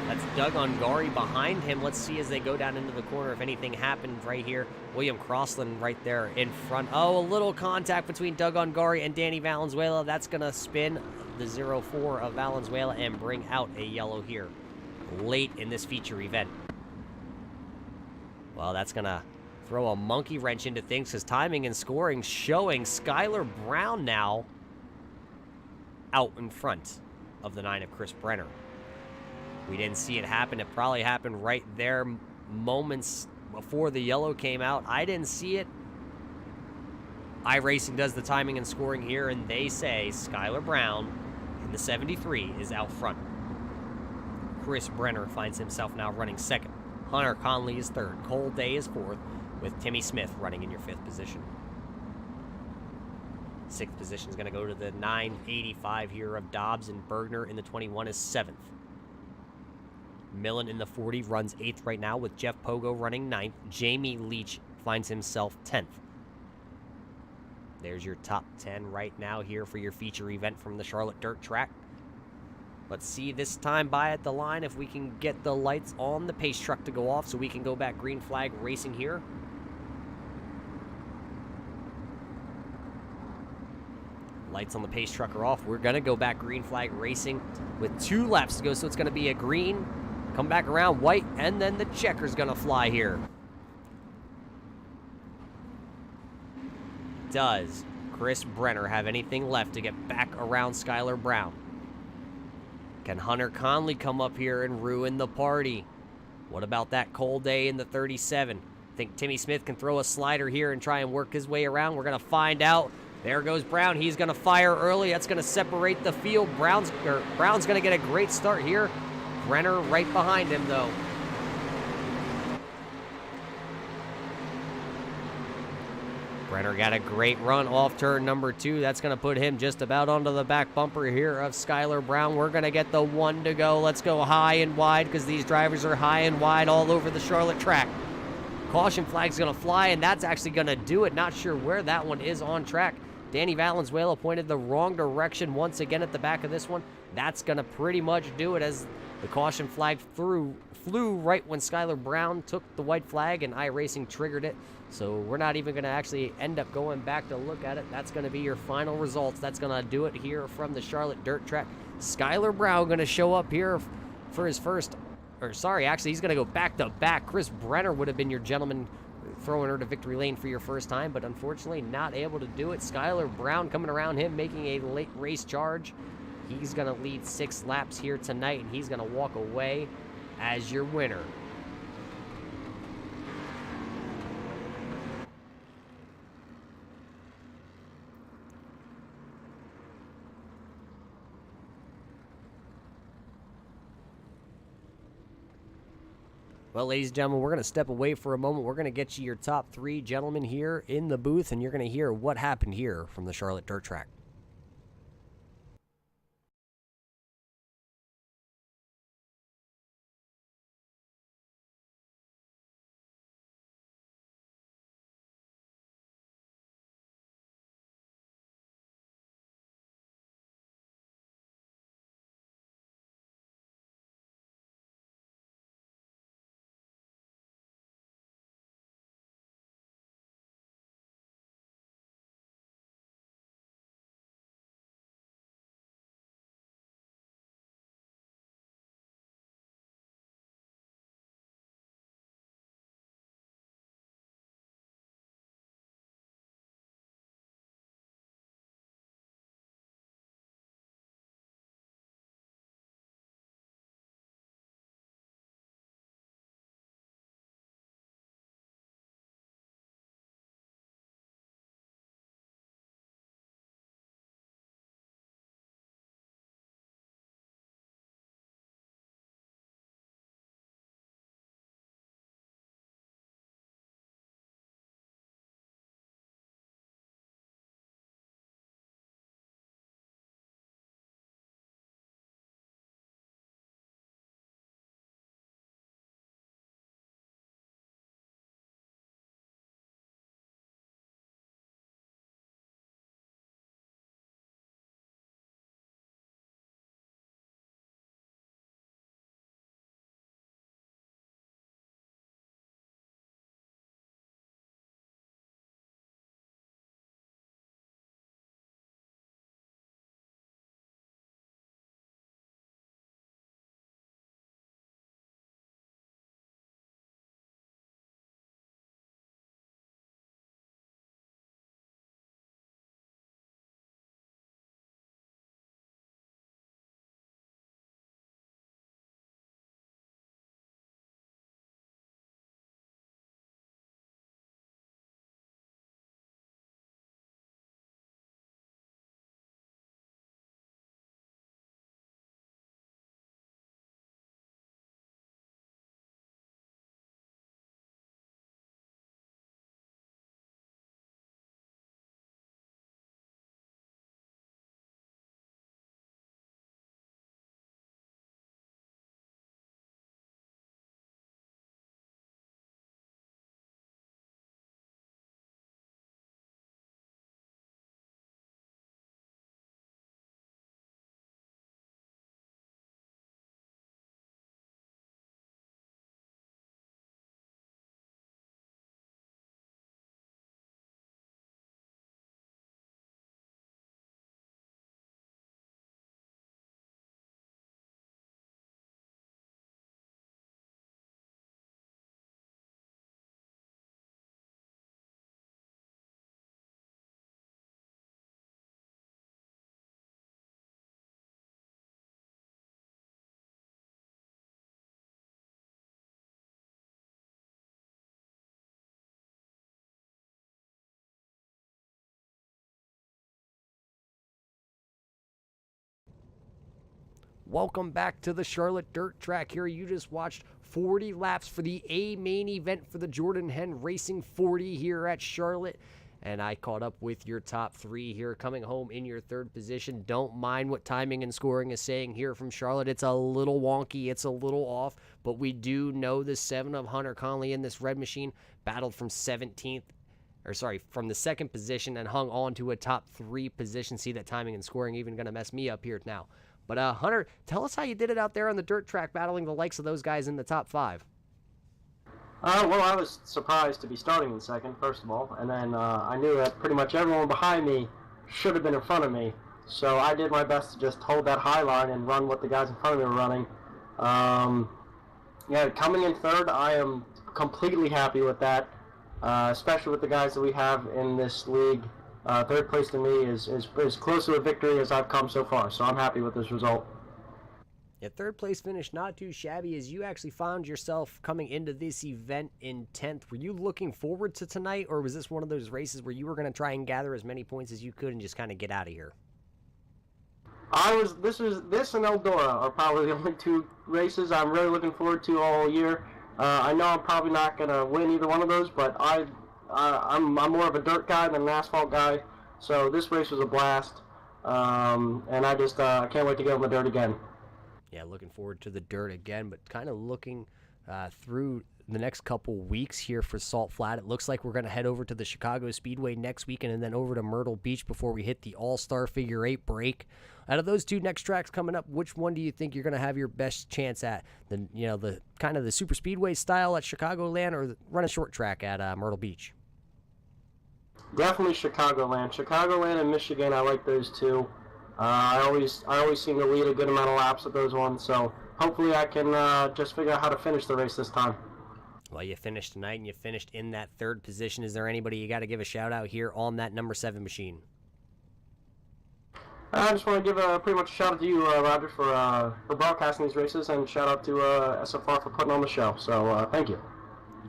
That's Doug Ungari behind him. Let's see as they go down into the corner if anything happened right here. William Crossland right there in front. A little contact between Doug Ungari and Danny Valenzuela. That's going to spin the 04 of Valenzuela and bring out a yellow here late in this feature event. Well, that's going to throw a monkey wrench into things because timing and scoring showing Skylar Brown now out in front of the 9 of Chris Brenner. We didn't see it happen. It probably happened right there moments before the yellow came out. I didn't see it. iRacing does the timing and scoring here, and they say Skylar Brown in the 73 is out front. Chris Brenner finds himself now running 2nd. Hunter Conley is 3rd. Cold Day is 4th, with Timmy Smith running in your 5th position. 6th position is going to go to the 985 here of Dobbs, and Bergner in the 21 is 7th. Millen in the 40 runs 8th right now with Jeff Pogo running 9th. Jamie Leach finds himself 10th. There's your top 10 right now here for your feature event from the Charlotte Dirt Track. Let's see this time by at the line if we can get the lights on the pace truck to go off so we can go back green flag racing here. Lights on the pace truck are off. We're going to go back green flag racing with 2 laps to go, so it's going to be a green, come back around white, and then the checker's going to fly here. Does Chris Brenner have anything left to get back around Skylar Brown? Can Hunter Conley come up here and ruin the party? What about that Cold Day in the 37? Think Timmy Smith can throw a slider here and try and work his way around? We're going to find out. There goes Brown. He's going to fire early. That's going to separate the field. Brown's going to get a great start here. Brenner right behind him, though. Brenner got a great run off turn number 2. That's going to put him just about onto the back bumper here of Skylar Brown. We're going to get the 1 to go. Let's go high and wide because these drivers are high and wide all over the Charlotte track. Caution flag's going to fly, and that's actually going to do it. Not sure where that one is on track. Danny Valenzuela pointed the wrong direction once again at the back of this one. That's going to pretty much do it, as the caution flag flew right when Skylar Brown took the white flag and iRacing triggered it. So we're not even going to actually end up going back to look at it. That's going to be your final results. That's going to do it here from the Charlotte Dirt Track. Skylar Brown going to show up here for his first, or sorry, actually he's going to go back to back. Chris Brenner would have been your gentleman throwing her to victory lane for your first time, but unfortunately not able to do it. Skylar Brown coming around him, making a late race charge. He's going to lead 6 laps here tonight, and he's going to walk away as your winner. Well, ladies and gentlemen, we're going to step away for a moment. We're going to get you your top 3 gentlemen here in the booth, and you're going to hear what happened here from the Charlotte Dirt Track. Welcome back to the Charlotte Dirt Track. Here you just watched 40 laps for the A main event for the Jordan Henn Racing 40 here at Charlotte. And I caught up with your top 3 here, coming home in your 3rd position. Don't mind what timing and scoring is saying here from Charlotte. It's a little wonky, it's a little off, but we do know the 7 of Hunter Conley in this red machine battled from 17th from the second position and hung on to a top 3 position. See, that timing and scoring even going to mess me up here now. But Hunter, tell us how you did it out there on the dirt track, battling the likes of those guys in the top 5. Well, I was surprised to be starting in second, first of all, and then I knew that pretty much everyone behind me should have been in front of me. So I did my best to just hold that high line and run what the guys in front of me were running. Yeah, coming in third, I am completely happy with that, especially with the guys that we have in this league. Third place to me is close to a victory as I've come so far, so I'm happy with this result. Yeah, third place finish not too shabby, as you actually found yourself coming into this event in 10th. Were you looking forward to tonight, or was this one of those races where you were going to try and gather as many points as you could and just kind of get out of here? This and Eldora are probably the only 2 races I'm really looking forward to all year. I know I'm probably not going to win either one of those, but I'm more of a dirt guy than an asphalt guy, so this race was a blast, and I just can't wait to get on the dirt again. Yeah, looking forward to the dirt again, but kind of looking through the next couple weeks here for Salt Flat. It looks like we're going to head over to the Chicago Speedway next weekend and then over to Myrtle Beach before we hit the All-Star Figure 8 break. Out of those 2 next tracks coming up, which one do you think you're going to have your best chance at? The kind of the super speedway style at Chicagoland, or run a short track at Myrtle Beach? Definitely Chicagoland. Chicagoland and Michigan, I like those 2. I always seem to lead a good amount of laps at those ones, so hopefully I can just figure out how to finish the race this time. Well, you finished tonight, and you finished in that 3rd position. Is there anybody you got to give a shout-out here on that number 7 machine? I just want to give pretty much a shout-out to you, Roger, for broadcasting these races, and shout-out to SFR for putting on the show, so thank you.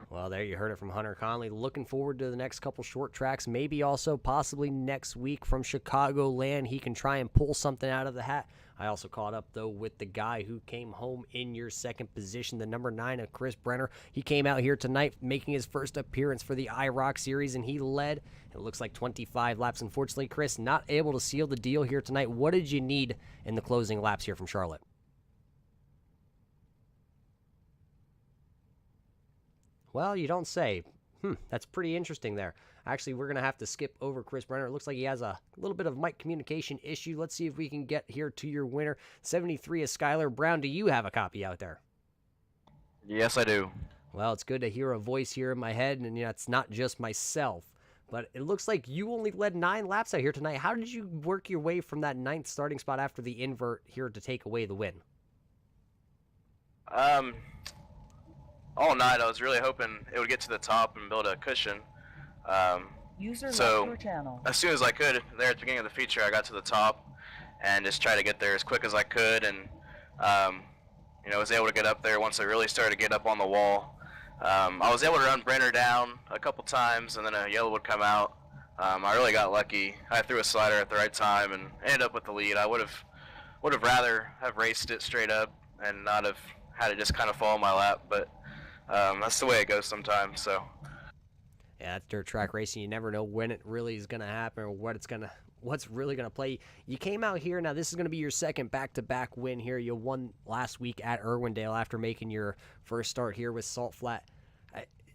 Well, there you heard it from Hunter Conley. Looking forward to the next couple short tracks, maybe also possibly next week from Chicagoland. He can try and pull something out of the hat. I also caught up, though, with the guy who came home in your 2nd position, the number 9 of Chris Brenner. He came out here tonight making his first appearance for the IROC series, and he led, it looks like 25 laps. Unfortunately, Chris, not able to seal the deal here tonight. What did you need in the closing laps here from Charlotte? Well, you don't say. That's pretty interesting there. Actually, we're going to have to skip over Chris Brenner. It looks like he has a little bit of mic communication issue. Let's see if we can get here to your winner. 73 is Skylar Brown. Do you have a copy out there? Yes, I do. Well, it's good to hear a voice here in my head, and it's not just myself. But it looks like you only led 9 laps out here tonight. How did you work your way from that 9th starting spot after the invert here to take away the win? All night I was really hoping it would get to the top and build a cushion. So as soon as I could, there at the beginning of the feature, I got to the top and just tried to get there as quick as I could, and was able to get up there once I really started to get up on the wall. I was able to run Brenner down a couple times, and then a yellow would come out. I really got lucky. I threw a slider at the right time and ended up with the lead. I would have rather have raced it straight up and not have had it just kind of fall in my lap, but that's the way it goes sometimes. So yeah, that's dirt track racing. You never know when it really is going to happen or what's really going to play. You came out here. Now, this is going to be your 2nd back-to-back win here. You won last week at Irwindale after making your first start here with Salt Flat.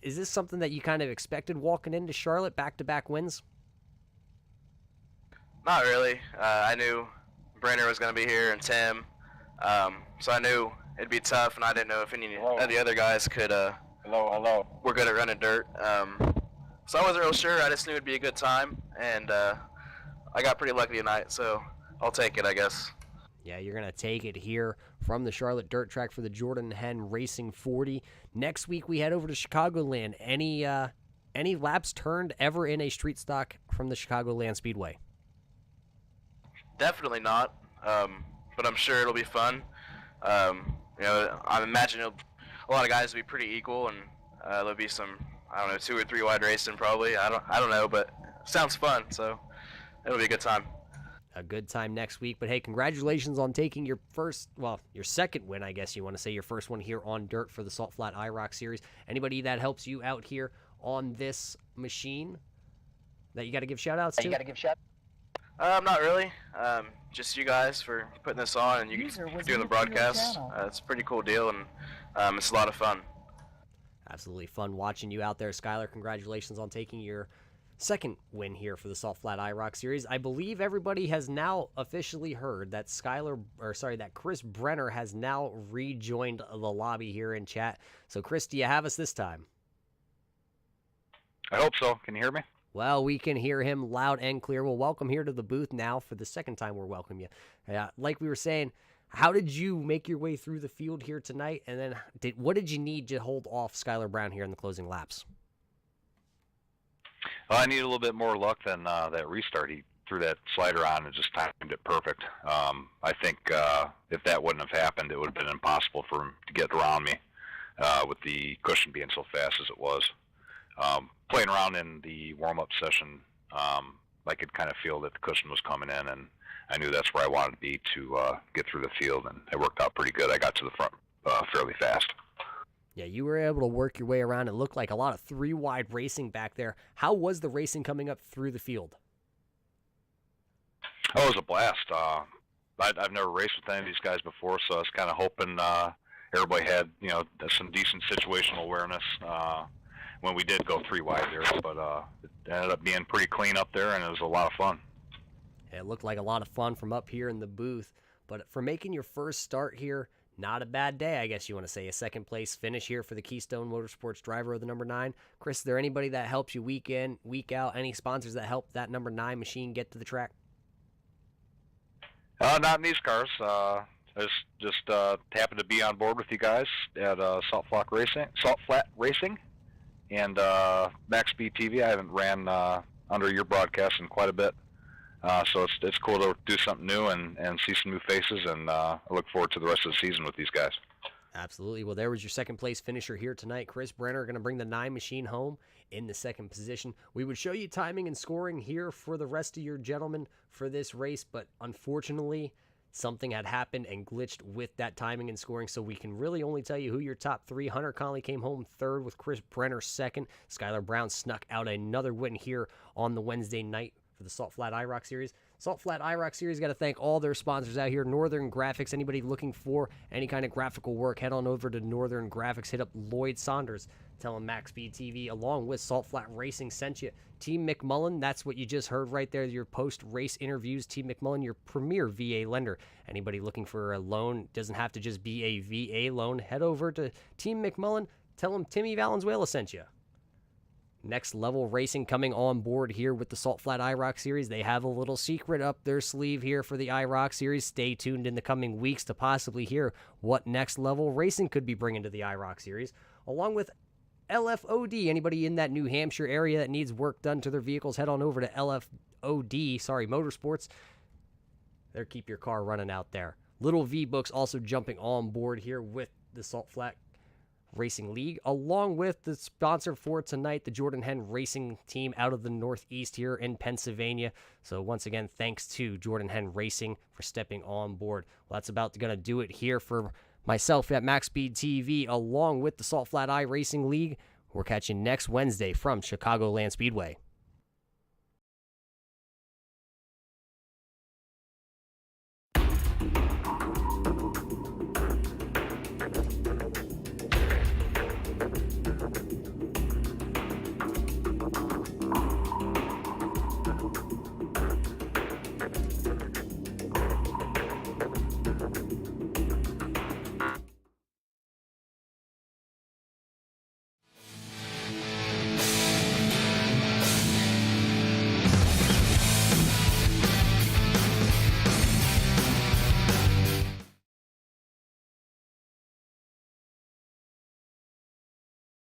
Is this something that you kind of expected walking into Charlotte, back-to-back wins? Not really. I knew Brenner was going to be here and Tim, so I knew it'd be tough, and I didn't know if any of the other guys could were good at running dirt. So I wasn't real sure. I just knew it'd be a good time, and I got pretty lucky tonight, so I'll take it, I guess. Yeah, you're going to take it here from the Charlotte dirt track for the Jordan Henn Racing 40. Next week, we head over to Chicagoland. Any laps turned ever in a street stock from the Chicagoland Speedway? Definitely not, but I'm sure it'll be fun. I imagine a lot of guys will be pretty equal, and there'll be some, 2 or 3 wide racing probably. I don't know, but it sounds fun, so it'll be a good time. A good time next week. But hey, congratulations on taking your your 2nd win, I guess you want to say, your first one here on dirt for the Salt Flat IROC series. Anybody that helps you out here on this machine that you got to give shout outs to? Not really. Just you guys for putting this on and you doing the broadcast. It's a pretty cool deal, and it's a lot of fun. Absolutely fun watching you out there, Skylar. Congratulations on taking your second win here for the Salt Flat IROC Series. I believe everybody has now officially heard that Chris Brenner has now rejoined the lobby here in chat. So, Chris, do you have us this time? I hope so. Can you hear me? Well, we can hear him loud and clear. Well, welcome here to the booth now for the second time we're welcoming you. Like we were saying, how did you make your way through the field here tonight? And then what did you need to hold off Skylar Brown here in the closing laps? Well, I need a little bit more luck than that restart. He threw that slider on and just timed it perfect. I think if that wouldn't have happened, it would have been impossible for him to get around me with the cushion being so fast as it was. Playing around in the warm-up session, I could kind of feel that the cushion was coming in, and I knew that's where I wanted to be to get through the field, and it worked out pretty good. I got to the front fairly fast. Yeah, you were able to work your way around. It looked like a lot of three-wide racing back there. How was the racing coming up through the field? Oh, it was a blast. I've never raced with any of these guys before, so I was kind of hoping everybody had some decent situational awareness when we did go three wide there. But it ended up being pretty clean up there, and it was a lot of fun. Yeah, it looked like a lot of fun from up here in the booth. But for making your first start here, not a bad day, I guess you want to say. A second-place finish here for the Keystone Motorsports driver of the number 9. Chris, is there anybody that helps you week in, week out? Any sponsors that help that number 9 machine get to the track? Not in these cars. I just happened to be on board with you guys at Salt Flat Racing, and MaxSpeedTV. I haven't ran under your broadcast in quite a bit, so it's cool to do something new and see some new faces, and I look forward to the rest of the season with these guys. Absolutely. Well, there was your second-place finisher here tonight. Chris Brenner going to bring the 9 machine home in the second position. We would show you timing and scoring here for the rest of your gentlemen for this race, but unfortunately, something had happened and glitched with that timing and scoring, so we can really only tell you who your top 3. Hunter Conley came home third with Chris Brenner second. Skylar Brown snuck out another win here on the Wednesday night for the Salt Flat IROC Series. Salt Flat IROC Series got to thank all their sponsors out here. Northern Graphics, anybody looking for any kind of graphical work, head on over to Northern Graphics. Hit up Lloyd Saunders. Tell him MaxSpeedTV along with Salt Flat Racing sent you. Team McMullen, that's what you just heard right there, your post-race interviews. Team McMullen, your premier VA lender. Anybody looking for a loan, doesn't have to just be a VA loan. Head over to Team McMullen. Tell them Timmy Valenzuela sent you. Next Level Racing coming on board here with the Salt Flat IROC Series. They have a little secret up their sleeve here for the IROC Series. Stay tuned in the coming weeks to possibly hear what Next Level Racing could be bringing to the IROC Series. Along with LFOD, anybody in that New Hampshire area that needs work done to their vehicles, head on over to LFOD, Motorsports. They'll keep your car running out there. Little V Books also jumping on board here with the Salt Flat Racing League, along with the sponsor for tonight, the Jordan Henn Racing Team out of the Northeast here in Pennsylvania. So once again, thanks to Jordan Henn Racing for stepping on board. Well, that's about going to do it here for myself at MaxSpeedTV, along with the Salt Flat iRacing League. We're catching next Wednesday from Chicagoland Speedway.